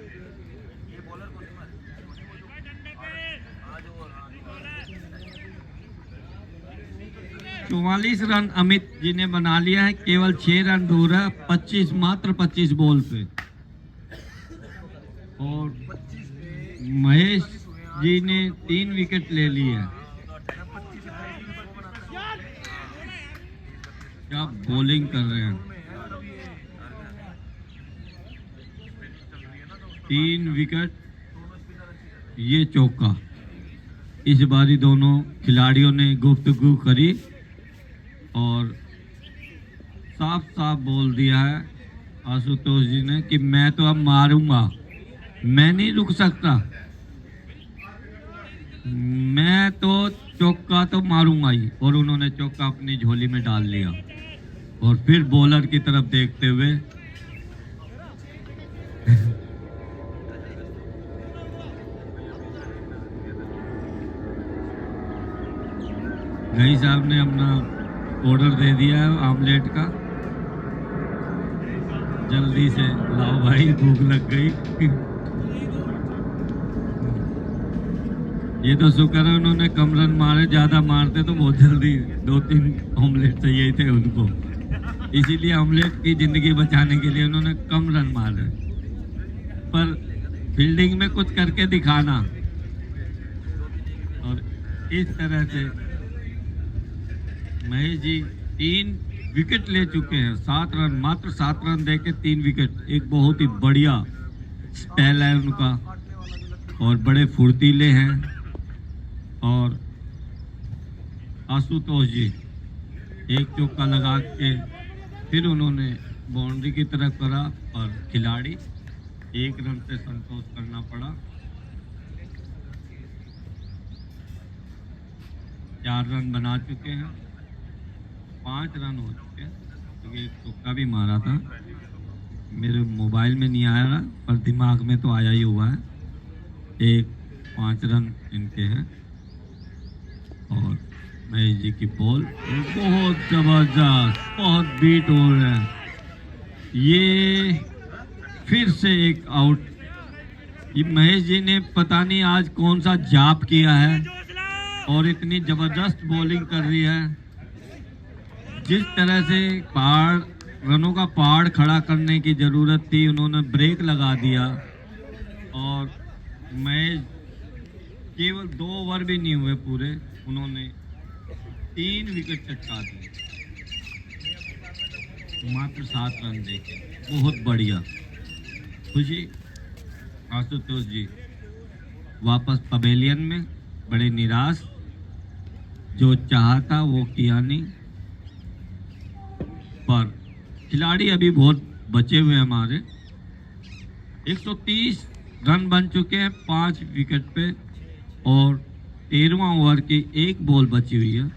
44 रन अमित जी ने बना लिया है, केवल 6 रन दूर है, 25 मात्र 25 बॉल पे। और महेश जी ने 3 विकेट ले लिए हैं। क्या बॉलिंग कर रहे हैं, 3 विकेट, ये चौका। इस बारी दोनों खिलाड़ियों ने गुफ्तगू करी और साफ साफ बोल दिया है आशुतोष जी ने कि मैं तो अब मारूंगा, मैं नहीं रुक सकता, मैं तो चौका तो मारूंगा ही। और उन्होंने चौका अपनी झोली में डाल लिया और फिर बॉलर की तरफ देखते हुए गई साहब ने अपना ऑर्डर दे दिया है आमलेट का। जल्दी से लाओ भाई, भूख लग गई। ये तो शुक्र है उन्होंने कम रन मारे, ज्यादा मारते तो बहुत जल्दी 2-3 ऑमलेट चाहिए थे उनको, इसीलिए ऑमलेट की जिंदगी बचाने के लिए उन्होंने कम रन मारे। पर फील्डिंग में कुछ करके दिखाना, और इस तरह से महेश जी 3 विकेट ले चुके हैं। 7 रन, मात्र 7 रन देके 3 विकेट। एक बहुत ही बढ़िया स्पेल है उनका, और बड़े फुर्तीले हैं। और आशुतोष जी एक चौका लगा के फिर उन्होंने बाउंड्री की तरफ करा, और खिलाड़ी 1 रन से संतोष करना पड़ा। 4 रन बना चुके हैं, 5 रन हो चुके हैं, क्योंकि एक चौका भी मारा था। मेरे मोबाइल में नहीं आया, पर दिमाग में तो आया ही हुआ है। 5 रन इनके हैं। और महेश जी की बॉल बहुत जबरदस्त, बहुत बीट हो रहा है। ये फिर से एक आउट। ये महेश जी ने पता नहीं आज कौन सा जाप किया है, और इतनी जबरदस्त बॉलिंग कर रही है। जिस तरह से रनों का पहाड़ खड़ा करने की जरूरत थी, उन्होंने ब्रेक लगा दिया। और महेश केवल 2 ओवर भी नहीं हुए पूरे, उन्होंने 3 विकेट चटका दिए, मात्र 7 रन देके। बहुत बढ़िया। खुशी आशुतोष जी वापस पवेलियन में, बड़े निराश। जो चाहा था वो किया नहीं, पर खिलाड़ी अभी बहुत बचे हुए हैं हमारे। 130 रन बन चुके हैं 5 विकेट पे, और 13वां ओवर की 1 बॉल बची हुई है,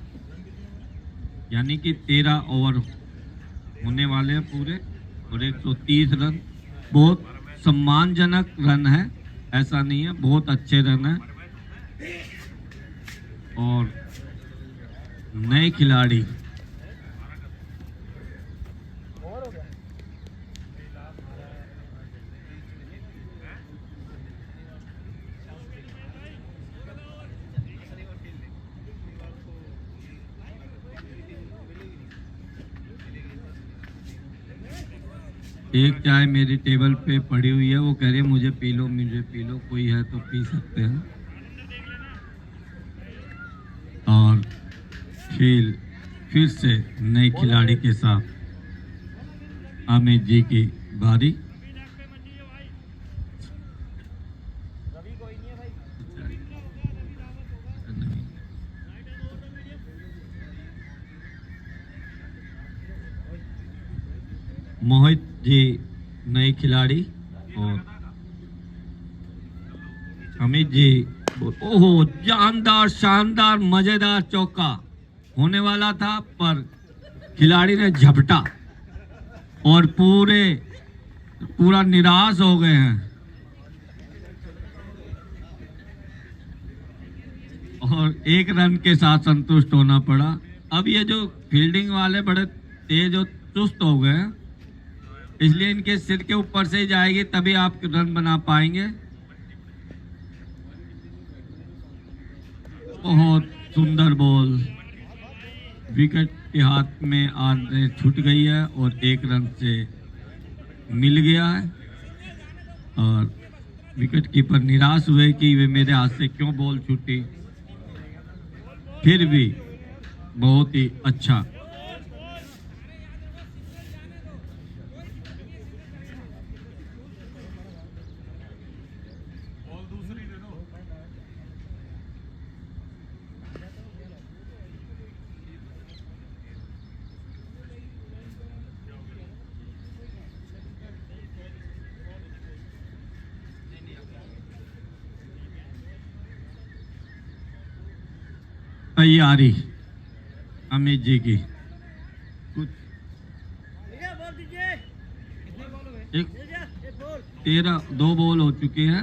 यानी कि 13 ओवर होने वाले हैं पूरे, और 130 रन बहुत सम्मानजनक रन है, ऐसा नहीं है, बहुत अच्छे रन है। और नए खिलाड़ी एक चाय मेरी टेबल पे पड़ी हुई है, वो कह रही है मुझे पी लो, मुझे पी लो। कोई है तो पी सकते हैं। और फिर से नए खिलाड़ी के साथ अमित जी की बारी। मोहित जी नए खिलाड़ी, और अमित जी। ओहो, जानदार, शानदार, मजेदार चौका होने वाला था, पर खिलाड़ी ने झपटा और पूरा निराश हो गए हैं। और 1 रन के साथ संतुष्ट होना पड़ा। अब ये जो फील्डिंग वाले बड़े तेज और चुस्त हो गए हैं, इसलिए इनके सिर के ऊपर से ही जाएगी, तभी आप रन बना पाएंगे। बहुत सुंदर बॉल, विकेट के हाथ में आने छूट गई है, और 1 रन से मिल गया है। और विकेट कीपर निराश हुए कि वे मेरे हाथ से क्यों बॉल छूटी। फिर भी बहुत ही अच्छा। तैयारी अमित जी की कुछ 2 बॉल हो चुके हैं।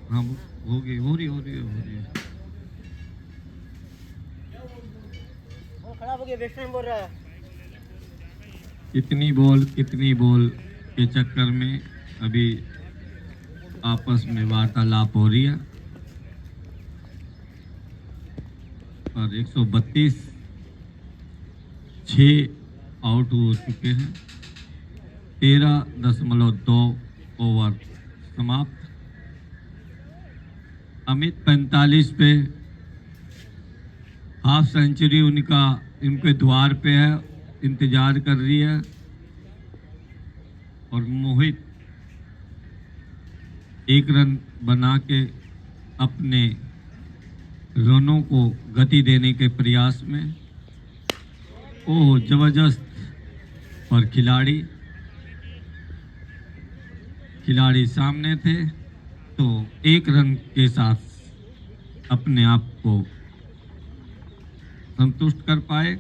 हाँ, हो रही है। खराब हो गया, वेस्टर्न बोल रहा है। कितनी बॉल के चक्कर में अभी आपस में वार्तालाप हो रही है। और 132 6 आउट हो चुके हैं। 13.2 ओवर समाप्त। अमित 45 पे, हाफ सेंचुरी उनके द्वार पे है, इंतजार कर रही है। और मोहित 1 रन बना के अपने रनों को गति देने के प्रयास में। ओह, जबरदस्त। और खिलाड़ी सामने थे तो 1 रन के साथ अपने आप को संतुष्ट कर पाए।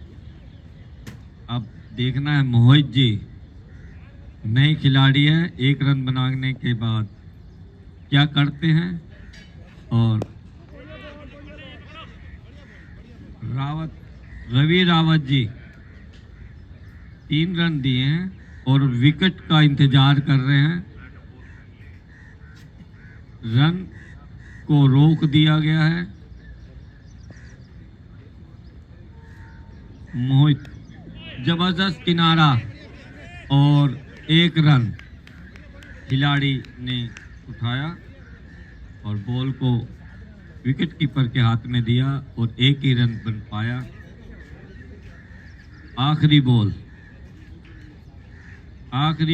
अब देखना है मोहित जी, नए खिलाड़ी है, 1 रन बनाने के बाद क्या करते हैं। और रवि रावत जी 3 रन दिए हैं और विकेट का इंतजार कर रहे हैं। रन को रोक दिया गया है। मोहित जबरदस्त किनारा और 1 रन खिलाड़ी ने उठाया और बॉल को विकेट कीपर के हाथ में दिया और 1 ही रन बन पाया। आखिरी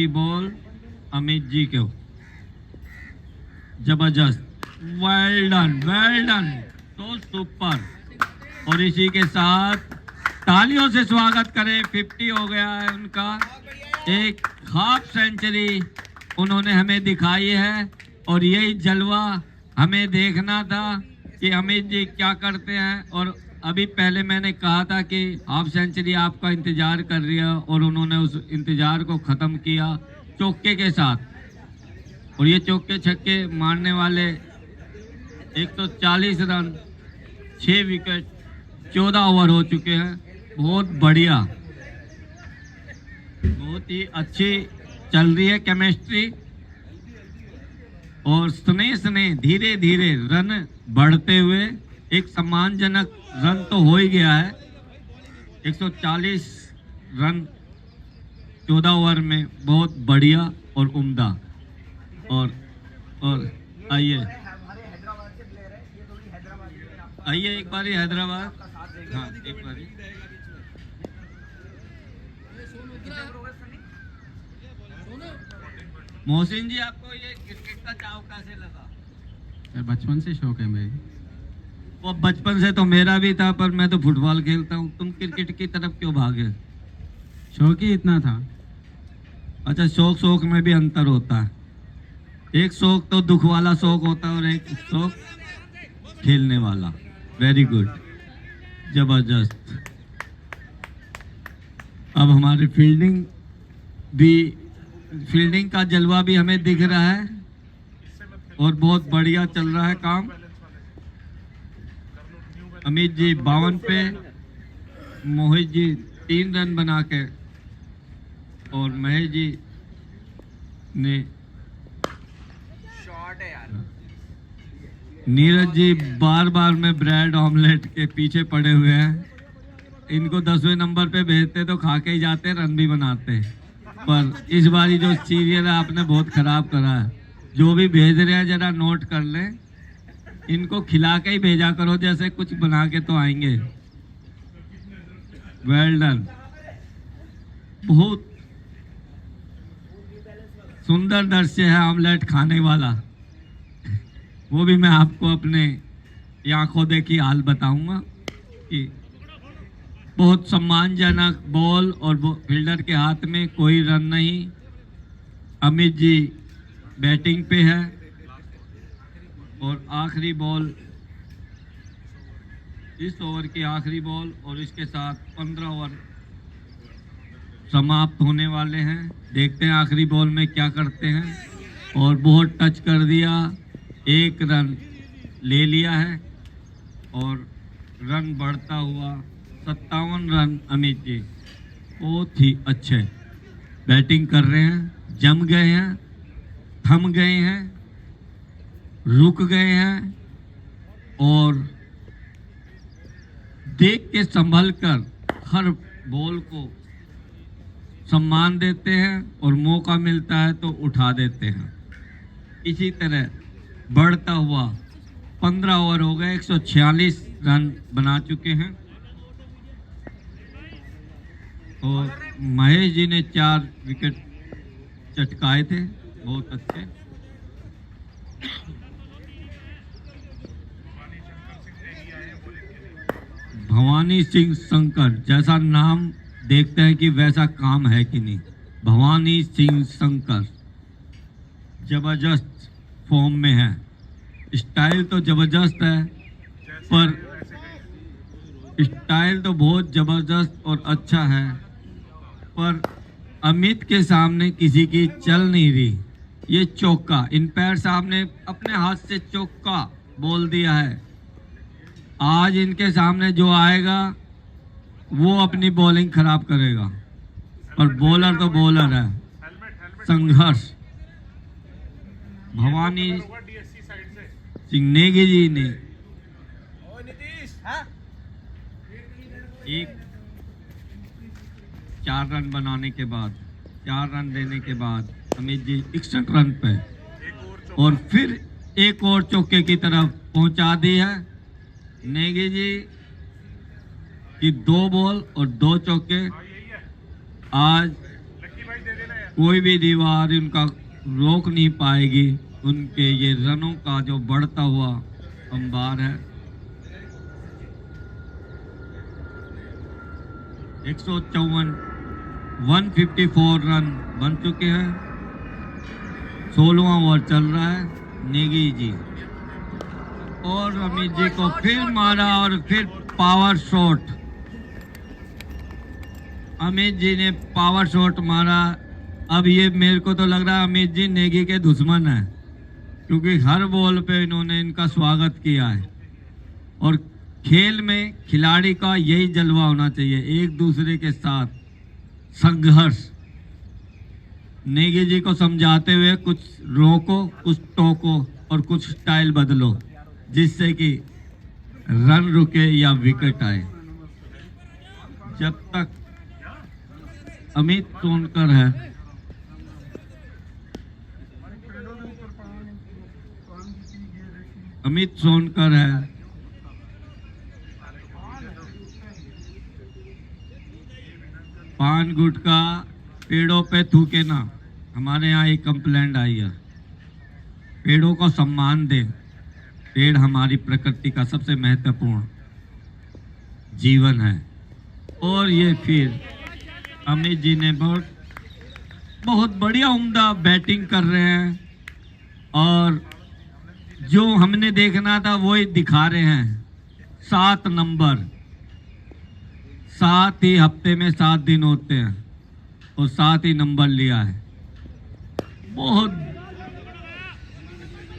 बॉल अमित जी को। जबरदस्त, वेल डन, तो सुपर। और इसी के साथ तालियों से स्वागत करें, 50 हो गया है उनका। एक हाफ सेंचुरी उन्होंने हमें दिखाई है और यही जलवा हमें देखना था कि अमित जी क्या करते हैं। और अभी पहले मैंने कहा था कि हाफ सेंचुरी आपका इंतजार कर रही है और उन्होंने उस इंतजार को ख़त्म किया चौके के साथ। और ये चौके छक्के मारने वाले 140 रन, 6 विकेट, 14 ओवर हो चुके हैं। बहुत बढ़िया, बहुत ही अच्छी चल रही है केमिस्ट्री। और स्नेह धीरे धीरे रन बढ़ते हुए एक सम्मानजनक रन तो हो ही गया है। 140 रन 14 ओवर में, बहुत बढ़िया और उम्दा। और आइए एक बारी हैदराबाद, हाँ एक बारी। मोहसिन जी, आपको ये क्रिकेट का चाव कैसे लगा? बचपन से शौक है मेरी। वो बचपन से तो मेरा भी था, पर मैं तो फुटबॉल खेलता हूँ। तुम क्रिकेट की तरफ क्यों भागे? शौक ही इतना था। अच्छा, शौक में भी अंतर होता है। एक शौक तो दुख वाला शौक होता है और एक शौक खेलने वाला। वेरी गुड, जबरदस्त। अब हमारी फील्डिंग का जलवा भी हमें दिख रहा है और बहुत बढ़िया चल रहा है काम। अमित जी 52 पे, मोहित जी 3 रन बना के, और महेश जी ने, नीरज जी बार में ब्रेड ऑमलेट के पीछे पड़े हुए हैं। इनको 10वें नंबर पे भेजते तो खा के ही जाते, रन भी बनाते। पर इस बारी जो सीरियल है आपने बहुत खराब करा है। जो भी भेज रहे हैं जरा नोट कर लें, इनको खिला के ही भेजा करो, जैसे कुछ बना के तो आएंगे। वेल डन, बहुत सुंदर दृश्य है ऑमलेट खाने वाला। वो भी मैं आपको अपने आंखों देखी हाल बताऊंगा कि बहुत सम्मानजनक बॉल और फील्डर के हाथ में कोई रन नहीं। अमित जी बैटिंग पे है और आखिरी बॉल, इस ओवर की आखिरी बॉल, और इसके साथ 15 ओवर समाप्त होने वाले हैं। देखते हैं आखिरी बॉल में क्या करते हैं। और बहुत टच कर दिया, 1 रन ले लिया है और रन बढ़ता हुआ 57 रन अमित जी बहुत ही अच्छे बैटिंग कर रहे हैं, जम गए हैं, थम गए हैं, रुक गए हैं और देख के संभल कर हर बॉल को सम्मान देते हैं और मौका मिलता है तो उठा देते हैं। इसी तरह बढ़ता हुआ 15 ओवर हो गए, 146 रन बना चुके हैं और महेश जी ने 4 विकेट चटकाए थे, बहुत अच्छे। भवानी सिंह शंकर, जैसा नाम देखते हैं कि वैसा काम है कि नहीं। भवानी सिंह शंकर जबरदस्त फॉर्म में है, स्टाइल तो जबरदस्त है, पर स्टाइल तो बहुत जबरदस्त और अच्छा है, पर अमित के सामने किसी की चल नहीं रही। ये चौका, इंपायर साहब ने अपने हाथ से चौका बोल दिया है। आज इनके सामने जो आएगा वो अपनी बॉलिंग खराब करेगा, और बॉलर तो बॉलर है। संघर्ष भवानी सिंह नेगी जी ने एक 4 रन बनाने के बाद, 4 रन देने के बाद अमित जी 61 रन पे और फिर एक और चौके की तरफ पहुंचा दी है। नेगी जी की 2 बॉल और 2 चौके। आज कोई भी दीवार उनका रोक नहीं पाएगी, उनके ये रनों का जो बढ़ता हुआ अंबार है। 154 154 रन बन चुके हैं। 16वां ओवर चल रहा है। नेगी जी और अमित जी को फिर मारा और फिर पावर शॉट। अमित जी ने पावर शॉट मारा। अब ये मेरे को तो लग रहा है अमित जी नेगी के दुश्मन है, क्योंकि हर बॉल पे इन्होंने इनका स्वागत किया है। और खेल में खिलाड़ी का यही जलवा होना चाहिए, एक दूसरे के साथ संघर्ष। नेगी जी को समझाते हुए कुछ रोको, कुछ टोको और कुछ स्टाइल बदलो, जिससे कि रन रुके या विकेट आए। जब तक अमित सोनकर है, अमित सोनकर है, पान गुटखा पेड़ों पे थूके ना। हमारे यहाँ एक कंप्लेंट आई है, पेड़ों को सम्मान दें। पेड़ हमारी प्रकृति का सबसे महत्वपूर्ण जीवन है। और ये फिर अमित जी ने बहुत बढ़िया उम्दा बैटिंग कर रहे हैं, और जो हमने देखना था वही दिखा रहे हैं। 7 नंबर, 7 ही हफ्ते में 7 दिन होते हैं और 7 ही नंबर लिया है।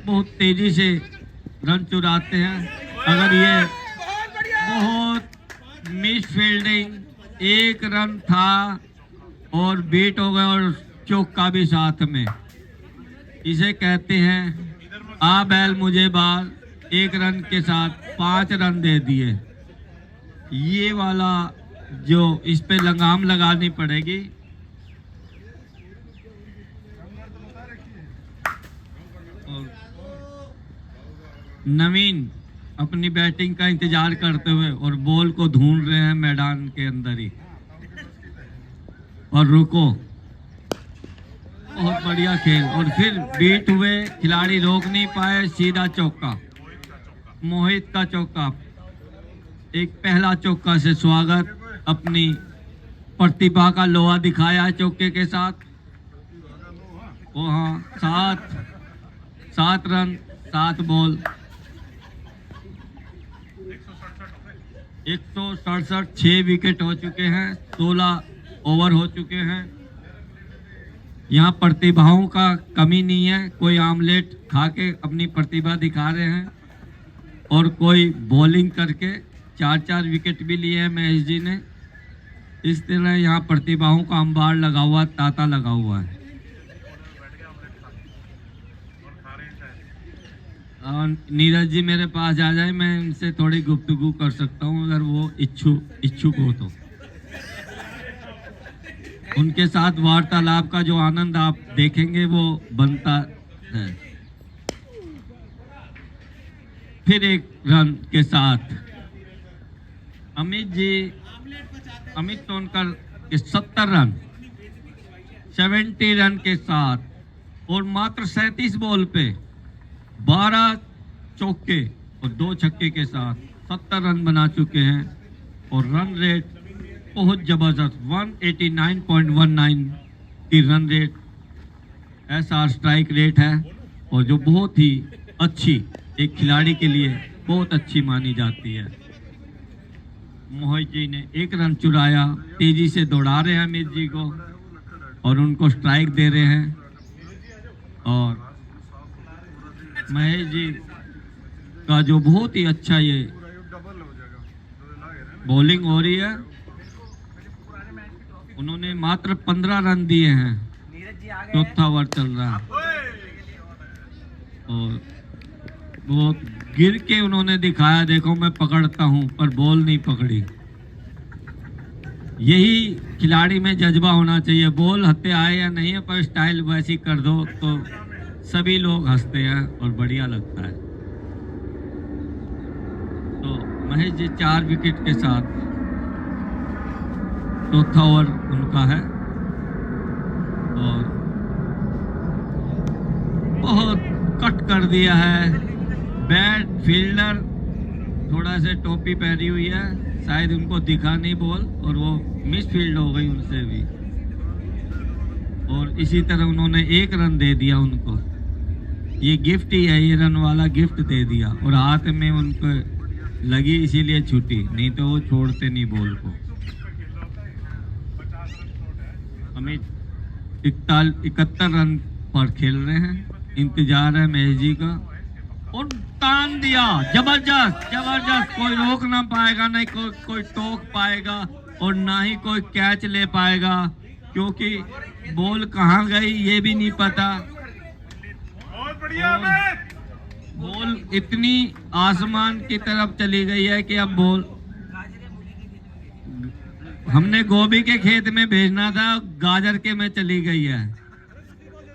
बहुत तेजी से रन चुराते हैं। अगर ये बहुत मिस फील्डिंग, 1 रन था और बीट हो गए और चौका भी साथ में। इसे कहते हैं आ बैल मुझे बाल, 1 रन के साथ 5 रन दे दिए। ये वाला जो इस पे लगाम लगानी पड़ेगी। और नवीन अपनी बैटिंग का इंतजार करते हुए और बॉल को ढूंढ रहे हैं मैदान के अंदर ही। और रुको, बहुत बढ़िया खेल, और फिर बीट हुए, खिलाड़ी रोक नहीं पाए, सीधा चौका, मोहित का चौका। एक पहला चौका से स्वागत, अपनी प्रतिभा का लोहा दिखाया है चौके के साथ। वो हाँ, 7 रन 7 बॉल, 167, 6 विकेट हो चुके हैं, 16 ओवर हो चुके हैं। यहाँ प्रतिभाओं का कमी नहीं है, कोई आमलेट खा के अपनी प्रतिभा दिखा रहे हैं और कोई बॉलिंग करके 4-4 विकेट भी लिए हैं महेश जी ने। इस तरह यहाँ प्रतिभाओं का अंबार लगा हुआ, तांता लगा हुआ है। और नीरज जी मेरे पास आ जाए, मैं इनसे थोड़ी गुफ्तगू कर सकता हूँ अगर वो इच्छुक हो तो। उनके साथ वार्तालाप का जो आनंद आप देखेंगे वो बनता है। फिर एक रन के साथ अमित टोनकर के 70 रन, 70 रन के साथ और मात्र 37 बॉल पे 12 चौके और 2 छक्के के साथ 70 रन बना चुके हैं। और रन रेट बहुत जबरदस्त 189.19 की run rate SR strike rate है, और जो बहुत ही अच्छी एक खिलाड़ी के लिए बहुत अच्छी मानी जाती है। मोहित जी ने 1 रन चुराया, तेजी से दौड़ा रहे हैं अमित जी को और उनको स्ट्राइक दे रहे हैं। और महेश जी का जो बहुत ही अच्छा ये बॉलिंग हो रही है, उन्होंने मात्र 15 रन दिए हैं, चौथा ओवर चल रहा है और बहुत गिर के उन्होंने दिखाया, देखो मैं पकड़ता हूं, पर बॉल नहीं पकड़ी। यही खिलाड़ी में जज्बा होना चाहिए, बॉल हत्ते आए या नहीं है पर स्टाइल वैसी कर दो तो सभी लोग हंसते हैं और बढ़िया लगता है। तो महेश जी 4 विकेट के साथ चौथा ओवर उनका है और बहुत कट कर दिया है। बैट फील्डर थोड़ा से टोपी पहनी हुई है, शायद उनको दिखा नहीं बॉल और वो मिस फील्ड हो गई उनसे भी। और इसी तरह उन्होंने 1 रन दे दिया उनको। ये गिफ्ट ही है, ये रन वाला गिफ्ट दे दिया और हाथ में उनको लगी इसीलिए छूटी, नहीं तो वो छोड़ते नहीं बॉल को। अमित 71 रन पर खेल रहे हैं, इंतजार है महेश जी का और तान दिया, जबरदस्त जबरदस्त। कोई रोक ना पाएगा, नहीं कोई टोक पाएगा और ना ही कोई कैच ले पाएगा, क्योंकि बॉल कहाँ गई ये भी नहीं पता। बॉल इतनी आसमान की तरफ चली गई है कि अब बॉल हमने गोभी के खेत में भेजना था, गाजर के में चली गई है।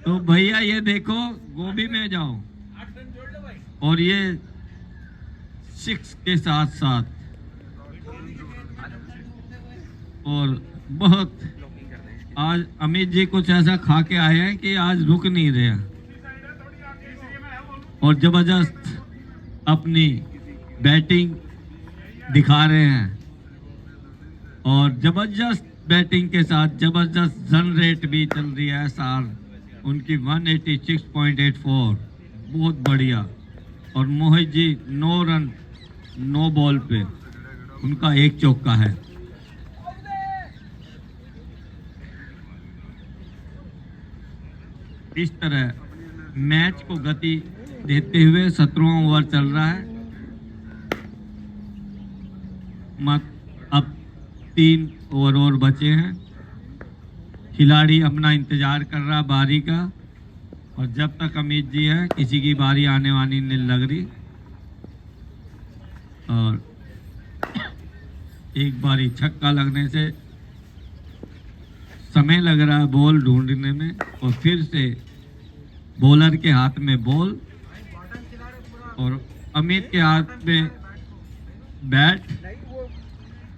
तो भैया ये देखो गोभी में जाओ। और ये 6 के साथ साथ और बहुत आज अमित जी कुछ ऐसा खा के आए हैं कि आज रुक नहीं रहे और जबरदस्त अपनी बैटिंग दिखा रहे हैं। और जबरदस्त बैटिंग के साथ जबरदस्त रन रेट भी चल रही है SR उनकी 186.84, बहुत बढ़िया। और मोहित जी 9 रन 9 बॉल पे उनका 1 चौका है। इस तरह मैच को गति देते हुए 17वां ओवर चल रहा है। अब 3 ओवर और बचे हैं। खिलाड़ी अपना इंतजार कर रहा बारी का और जब तक अमित जी है किसी की बारी आने वाली नहीं लग रही। और एक बारी छक्का लगने से समय लग रहा है बॉल ढूंढने में और फिर से बॉलर के हाथ में बॉल और अमित के हाथ में बैट।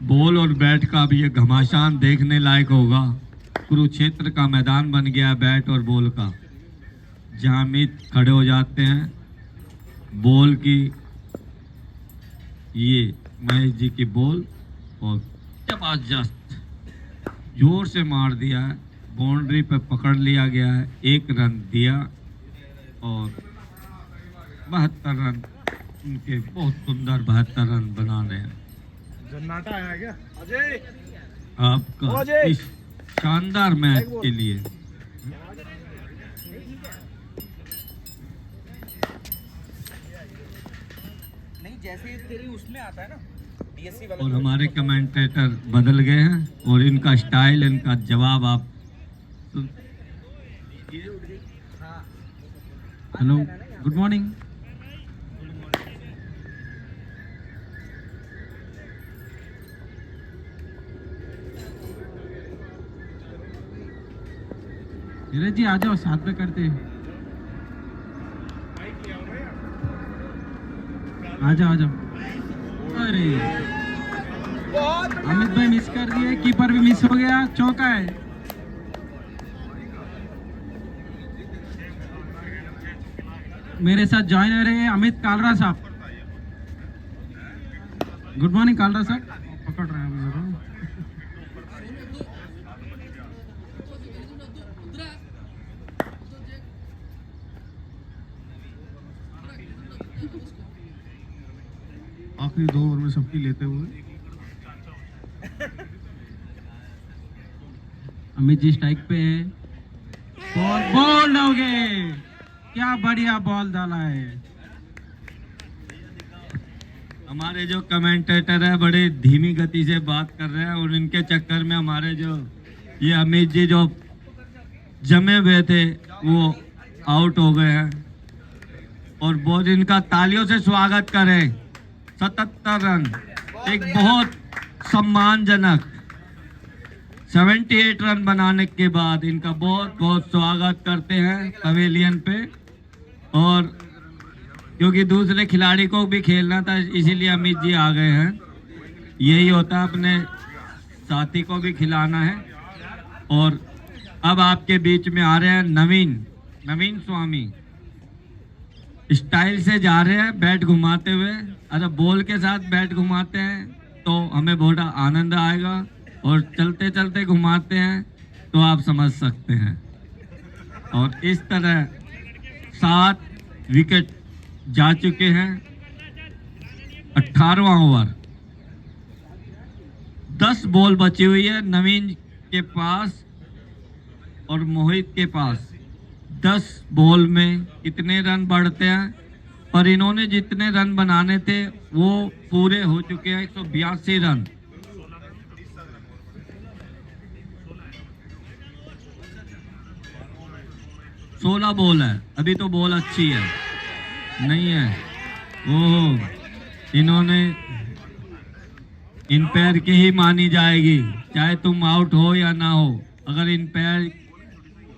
बॉल और बैट का भी ये घमासान देखने लायक होगा। कुरुक्षेत्र का मैदान बन गया बैट और बॉल का, जहां अमित खड़े हो जाते हैं। बॉल की ये महेश जी की बॉल और जबरदस्त जोर से मार दिया है, बाउंड्री पे पकड़ लिया गया है। 1 रन दिया और 72 रन उनके बहुत सुंदर 72 रन बनाने हैं। जन्नाटा आया क्या अजय? आपका इस शानदार मैच के लिए नहीं, जैसे तेरी उसमें आता है ना और हमारे कमेंटेटर बदल गए हैं और इनका स्टाइल, इनका जवाब आप hello, good morning. Neeraj ji आ जाओ, साथ में करते हैं। आ जाओ आ जाओ। अरे अमित भाई मिस कर दिए, कीपर भी मिस हो गया, चौका है। मेरे साथ ज्वाइन हो रहे हैं अमित कालरा साहब। गुड मॉर्निंग कालरा साहब। पकड़ रहे हैं अभी जरा। आखिरी 2 ओवर में सबकी लेते हुए अमित जी स्ट्राइक पे है। बॉल बोल्ड हो गए, क्या बढ़िया बॉल डाला है। हमारे जो कमेंटेटर है बड़े धीमी गति से बात कर रहे हैं और इनके चक्कर में हमारे जो ये अमित जी जो जमे हुए थे वो आउट हो गए हैं। और बहुत इनका तालियों से स्वागत करें। 77 रन, एक बहुत सम्मानजनक 78 रन बनाने के बाद इनका बहुत बहुत स्वागत करते हैं पवेलियन पे। और क्योंकि दूसरे खिलाड़ी को भी खेलना था इसीलिए अमित जी आ गए हैं। यही होता है, अपने साथी को भी खिलाना है। और अब आपके बीच में आ रहे हैं नवीन स्वामी। स्टाइल से जा रहे हैं बैट घुमाते हुए। अगर बॉल के साथ बैट घुमाते हैं तो हमें बहुत आनंद आएगा, और चलते चलते घुमाते हैं तो आप समझ सकते हैं। और इस तरह 7 विकेट जा चुके हैं। 18वां ओवर, 10 बॉल बची हुई है नवीन के पास और मोहित के पास। 10 बॉल में कितने रन बढ़ते हैं, पर इन्होंने जितने रन बनाने थे वो पूरे हो चुके हैं। 182 रन। सोलह बॉल है, अभी तो बॉल अच्छी है, नहीं है। ओह, इन्होंने इन पैर की ही मानी जाएगी, चाहे तुम आउट हो या ना हो। अगर इन पैर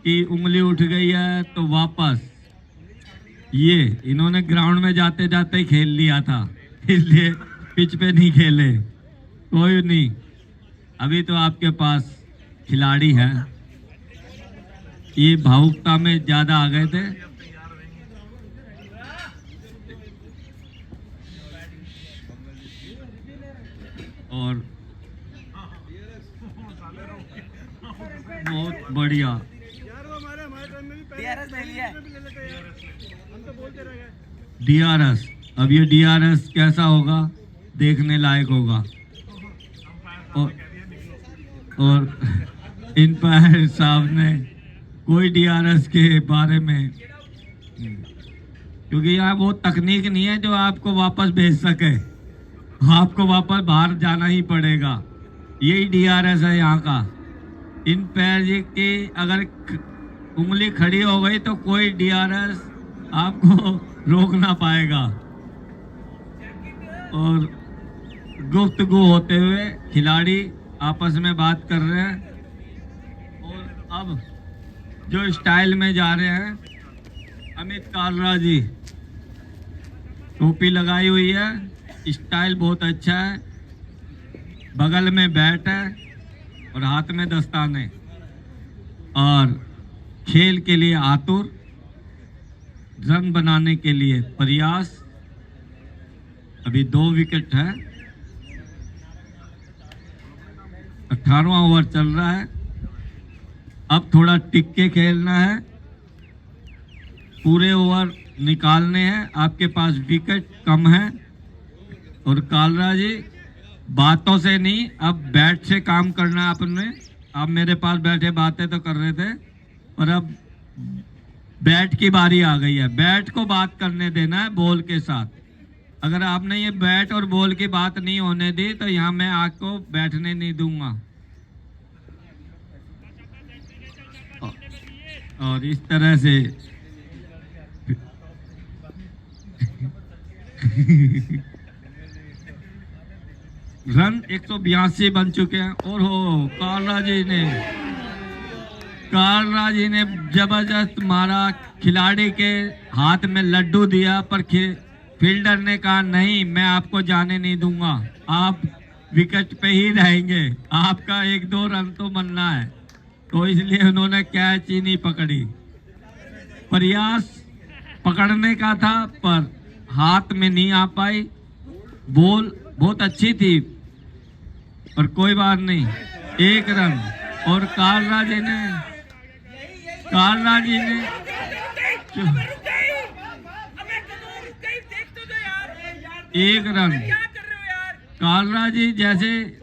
की उंगली उठ गई है तो वापस। ये इन्होंने ग्राउंड में जाते जाते ही खेल लिया था, इसलिए पिच पे नहीं खेले। कोई नहीं, अभी तो आपके पास खिलाड़ी है। ये भावुकता में ज्यादा आ गए थे। और बहुत बढ़िया DRS। अब ये DRS कैसा होगा देखने लायक होगा। और इन पर साहब ने कोई DRS के बारे में, क्योंकि यहाँ वो तकनीक नहीं है जो आपको वापस भेज सके, आपको वापस बाहर जाना ही पड़ेगा। यही DRS है यहाँ का। इन पैर की अगर उंगली खड़ी हो गई तो कोई DRS आपको रोक ना पाएगा। और गुफ्तगू होते हुए खिलाड़ी आपस में बात कर रहे हैं। और अब जो स्टाइल में जा रहे हैं अमित कालरा जी, टोपी लगाई हुई है, स्टाइल बहुत अच्छा है। बगल में बैट है और हाथ में दस्ताने, और खेल के लिए आतुर, रन बनाने के लिए प्रयास। अभी 2 विकेट है, 18वां ओवर चल रहा है। अब थोड़ा टिक के खेलना है, पूरे ओवर निकालने हैं। आपके पास विकेट कम है। और कालरा जी, बातों से नहीं, अब बैट से काम करना है आपने। आप मेरे पास बैठे बातें तो कर रहे थे, और अब बैट की बारी आ गई है। बैट को बात करने देना है बॉल के साथ। अगर आपने ये बैट और बॉल की बात नहीं होने दी तो यहाँ मैं आपको बैठने नहीं दूंगा। और इस तरह से रन 182 बन चुके हैं। और हो कालरा जी ने जबरदस्त मारा, खिलाड़ी के हाथ में लड्डू दिया, पर फील्डर ने कहा नहीं, मैं आपको जाने नहीं दूंगा, आप विकेट पे ही रहेंगे, आपका 1-2 रन तो बनना है। तो इसलिए उन्होंने कैच ही नहीं पकड़ी। प्रयास पकड़ने का था पर हाथ में नहीं आ पाई। बॉल बहुत अच्छी थी पर कोई बात नहीं, 1 रन। और कालरा जी ने 1 रन। कालरा जी जैसे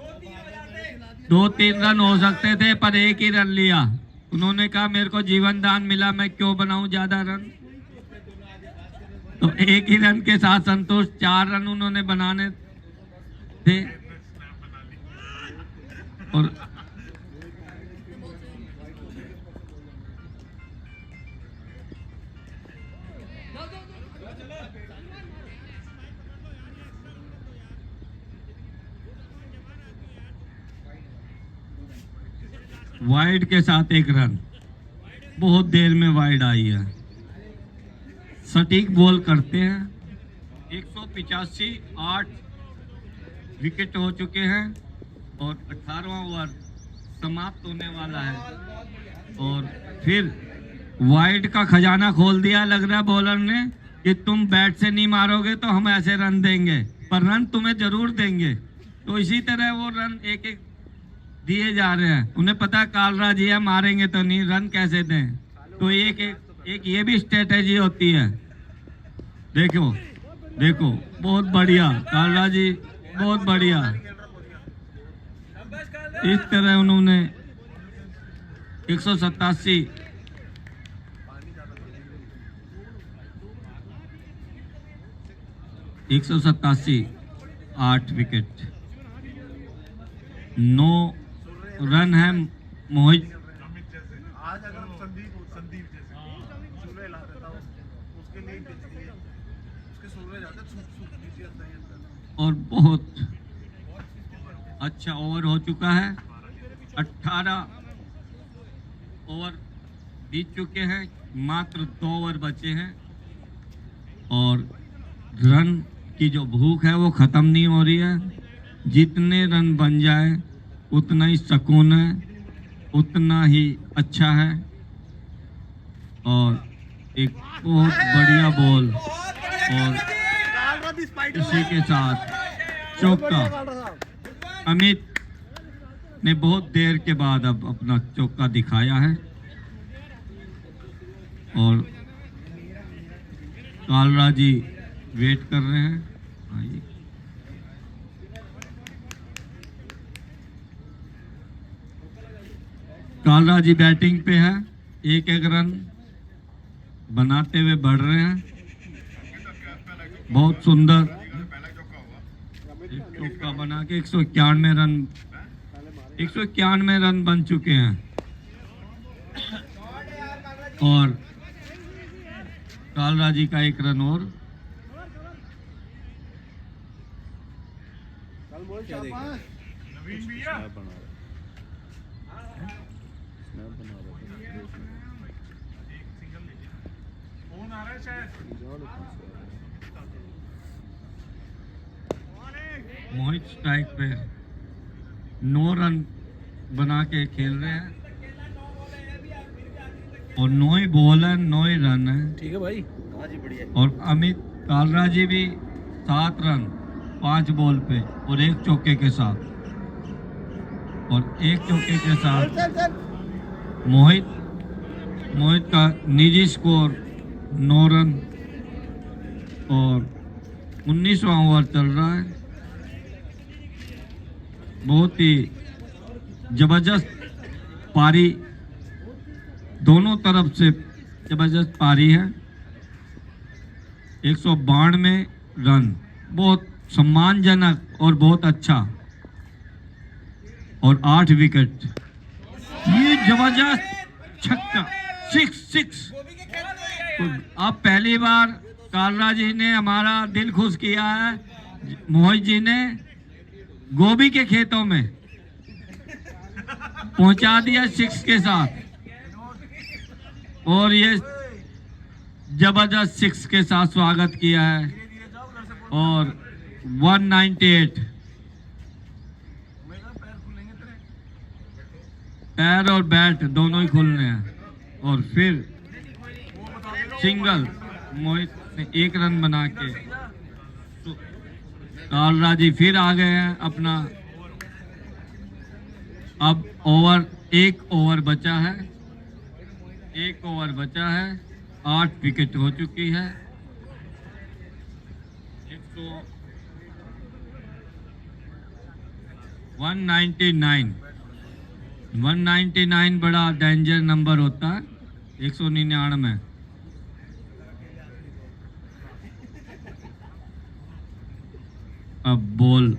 2-3 रन हो सकते थे पर 1 ही रन लिया। उन्होंने कहा मेरे को जीवन दान मिला, मैं क्यों बनाऊं ज्यादा रन। तो 1 ही रन के साथ संतोष। 4 रन उन्होंने बनाने थे। और वाइड के साथ 1 रन। बहुत देर में वाइड आई है। सटीक बॉल करते हैं। 185 8 विकेट हो चुके हैं और 18वां ओवर समाप्त होने वाला है। और फिर वाइड का खजाना खोल दिया लग रहा है बॉलर ने कि तुम बैट से नहीं मारोगे तो हम ऐसे रन देंगे, पर रन तुम्हें जरूर देंगे। तो इसी तरह वो रन एक दिए जा रहे हैं। उन्हें पता है कालरा जी है, मारेंगे तो नहीं, रन कैसे दें। तो एक ये भी स्ट्रेटेजी होती है। देखो बहुत बढ़िया कालरा जी, बहुत बढ़िया। इस तरह उन्होंने 187 8 विकेट, 9 रन है। मोहित आज अगर संदीप जैसे सूर्य ला देता हूँ उसके लिए पिच दी है, उसके सूर्य जाते नीचे आता है अंदर। और बहुत अच्छा ओवर हो चुका है। 18 ओवर बीत चुके हैं, मात्र 2 ओवर बचे हैं और रन की जो भूख है वो खत्म नहीं हो रही है। जितने रन बन जाए उतना ही सुकून है, उतना ही अच्छा है। और एक बहुत बढ़िया बॉल और इसी के साथ चौका। अमित ने बहुत देर के बाद अब अपना चौका दिखाया है और कालरा जी वेट कर रहे हैं। आइए। कालरा जी बैटिंग पे है, 1-1 रन बनाते हुए बढ़ रहे हैं। बहुत सुंदर चौका बना के 191 रन बन चुके हैं। और कालरा जी का 1 रन और। मोहित स्ट्राइक पे 9 रन बना के खेल रहे हैं और 9 ही बॉल है, 9 ही रन है। ठीक है भाई। और अमित कालरा जी भी 7 रन 5 बॉल पे और 1 चौके के साथ। और 1 चौके के साथ मोहित का निजी स्कोर 9 रन। और 19वां ओवर चल रहा है। बहुत ही जबरदस्त पारी, दोनों तरफ से जबरदस्त पारी है। 192 रन बहुत सम्मानजनक और बहुत अच्छा, और 8 विकेट। ये जबरदस्त छक्का, 6। तो अब पहली बार कालरा जी ने हमारा दिल खुश किया है। मोहित जी ने गोभी के खेतों में पहुंचा दिया 6 के साथ, और ये जबरदस्त 6 के साथ स्वागत किया है। और 198 पैर और बैट दोनों ही खुलने हैं। और फिर सिंगल, मोहित ने 1 रन बना के, तो कालरा जी फिर आ गए हैं अपना। अब एक ओवर बचा है, 1 ओवर बचा है, 8 विकेट हो चुकी है। 199 बड़ा डेंजर नंबर होता है, 199। अब बॉल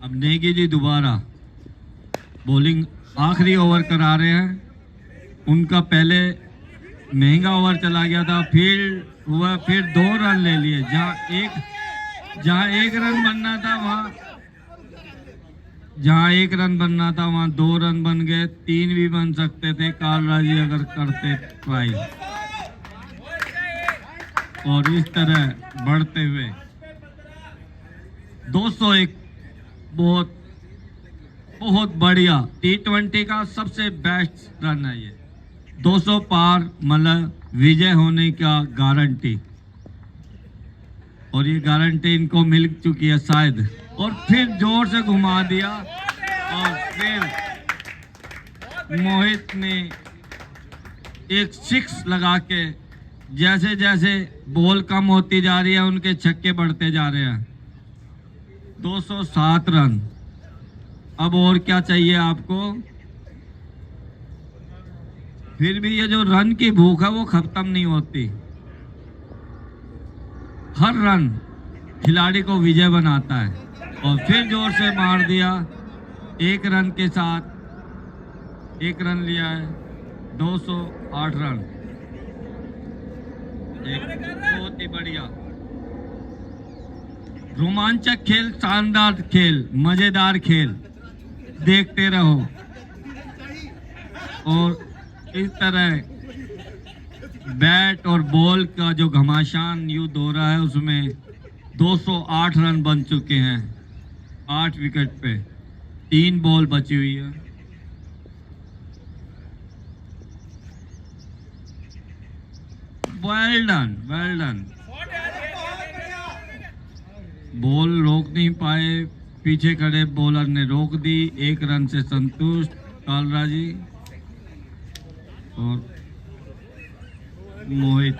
अब नेगी जी दोबारा बॉलिंग आखिरी ओवर करा रहे हैं। उनका पहले महंगा ओवर चला गया था, फील्ड हुआ, फिर 2 रन ले लिए। जहां एक रन बनना था वहां 2 रन बन गए, 3 भी बन सकते थे कालरा जी अगर करते ट्राई। और इस तरह बढ़ते हुए 201 बहुत बढ़िया T20 का सबसे बेस्ट रन है ये। 200 पार मतलब विजय होने का गारंटी, और ये गारंटी इनको मिल चुकी है शायद। और फिर जोर से घुमा दिया, और फिर मोहित ने एक 6 लगा के, जैसे जैसे बॉल कम होती जा रही है उनके छक्के बढ़ते जा रहे हैं। 207 रन। अब और क्या चाहिए आपको? फिर भी ये जो रन की भूख है वो खत्म नहीं होती। हर रन खिलाड़ी को विजय बनाता है। और फिर जोर से मार दिया, 1 रन के साथ 1 रन लिया है, 208 रन। एक बहुत ही बढ़िया रोमांचक खेल, शानदार खेल, मजेदार खेल, देखते रहो। और इस तरह बैट और बॉल का जो घमासान युद्ध हो रहा है उसमें 208 रन बन चुके हैं 8 विकेट पे। 3 बॉल बची हुई है। Well done, well done. Ball रोक नहीं पाए, पीछे खड़े बॉलर ने रोक दी। 1 रन से संतुष्ट कालरा जी। और मोहित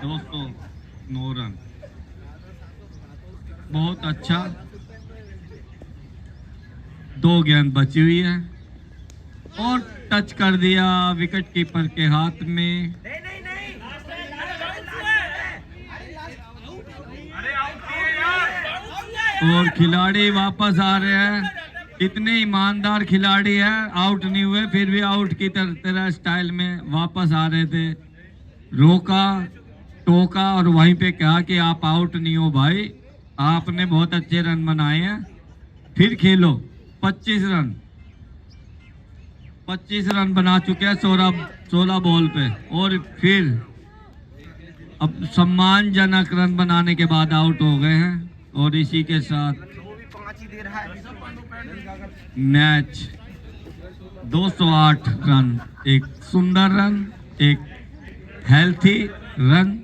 209 रन, बहुत अच्छा। 2 गेंद बची हुई है और टच कर दिया विकेट कीपर के हाथ में। और खिलाड़ी वापस आ रहे हैं। इतने ईमानदार खिलाड़ी हैं, आउट नहीं हुए, फिर भी आउट की तरह स्टाइल में वापस आ रहे थे। रोका, टोका और वहीं पे कहा कि आप आउट नहीं हो भाई, आपने बहुत अच्छे रन बनाए हैं, फिर खेलो। 25 रन बना चुके हैं 16 बॉल पे। और फिर अब सम्मानजनक रन बनाने के बाद आउट हो गए हैं। और इसी के साथ मैच 208 रन, एक सुंदर रन, एक हेल्थी रन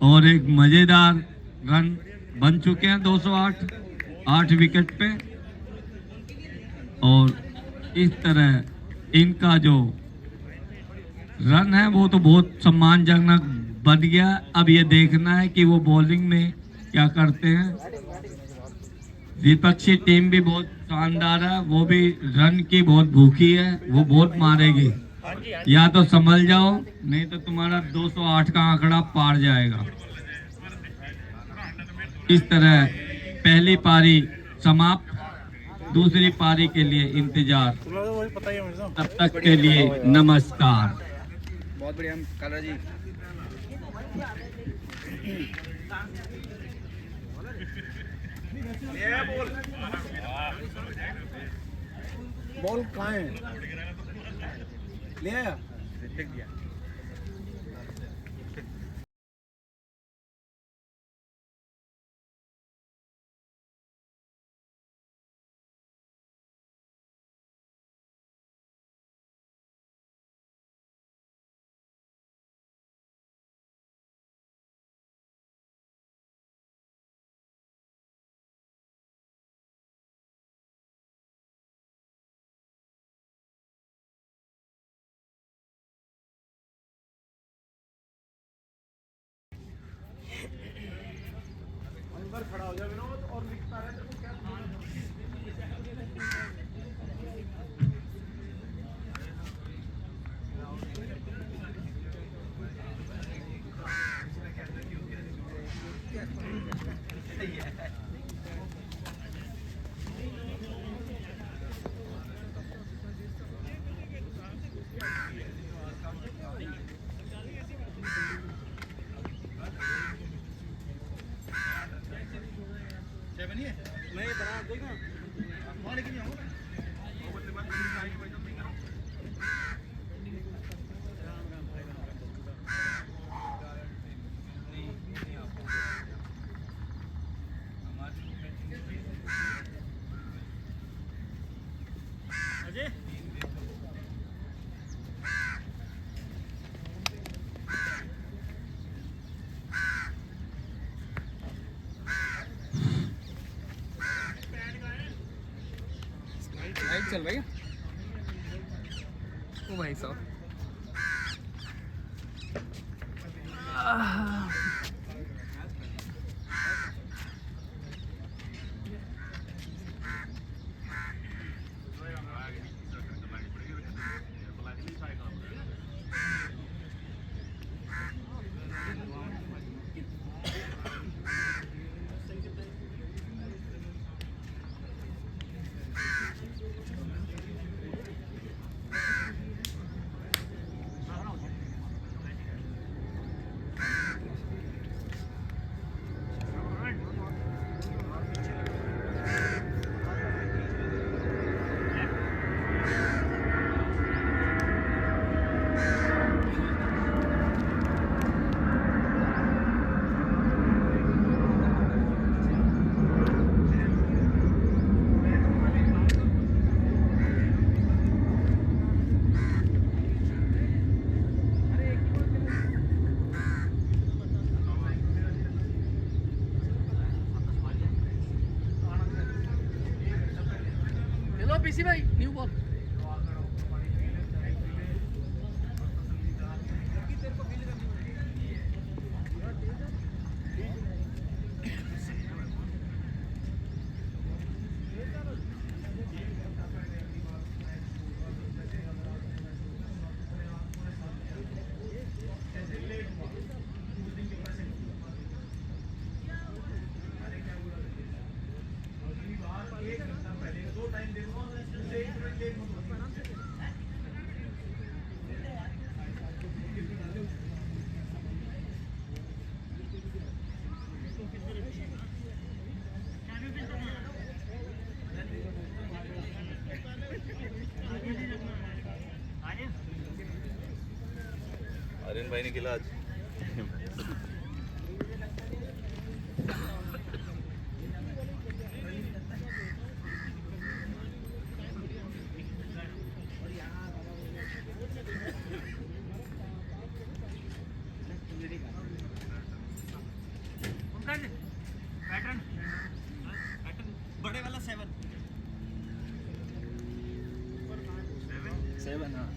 और एक मजेदार रन बन चुके हैं 208 विकेट पे। और इस तरह इनका जो रन है वो तो बहुत सम्मानजनक बन गया। अब ये देखना है कि वो बॉलिंग में क्या करते हैं। विपक्षी टीम भी बहुत शानदार है, वो भी रन की बहुत भूखी है, वो बहुत मारेगी। या तो संभल जाओ, नहीं तो तुम्हारा 208 का आंकड़ा पार जाएगा। इस तरह पहली पारी समाप्त, दूसरी पारी के लिए इंतजार। वही पता ही है मुझे। तब तक के लिए नमस्कार। बहुत बढ़िया काला जी। बॉल कहाँ है? ले आया? खड़ा हो जाए विनोद और लिखता रहे तो क्या नहीं बना देगा वहाँ लेके नहीं आऊँगा अजय लाइट चल रही है ओ भाई साहब हेलो पीसी भाई न्यू बॉल आर्यन भाई ने खेला आज। पैटर्न बड़े वाला 7 7 हाँ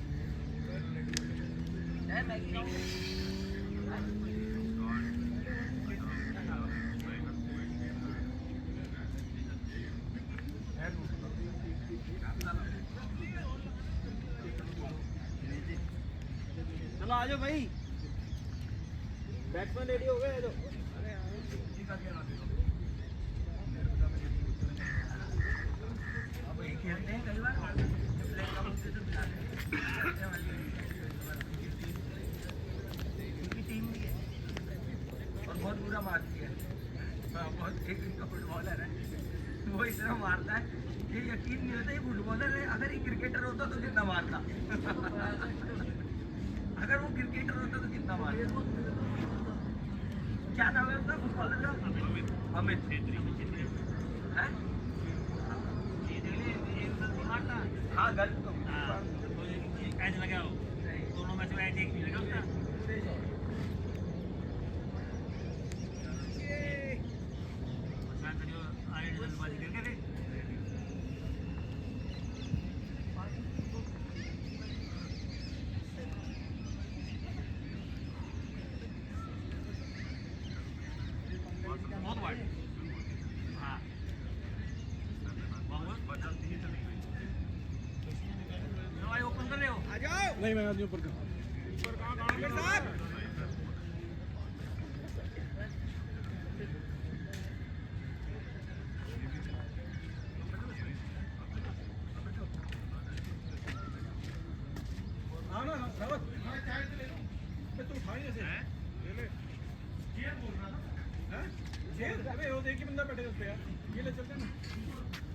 चलो आ जाओ भाई बैट्समैन रेडी हो गए तो अब एक खेलते हैं कई बार प्लेयर का मुझसे तो मिला उनकी टीम भी है और बहुत बुरा मारती है बहुत एक इनका फुटबॉलर है वो इतना मारता है ये यकीन नहीं होता ये फुटबॉलर है अगर ये क्रिकेटर होता तो कितना मारता अगर वो क्रिकेटर होता तो कितना मारता क्या नाम है उसका फुटबॉलर का अमित हैं? मारता हाँ गलत तो कैच लगाओ दोनों मैच में एक नहीं लगा उसका जल्दबाजी करके बहुत वाइड हाँ भाई ओपन कर रहे हो आ जाओ नहीं मैं आदमी ऊपर आमिर साहब हाँ ना रावत तू उठाई जैसे ले ले चेयर बोल रहा था हैं चेयर अबे वो देख के बंदा बैठे उस पे यार ये ले चलते हैं ना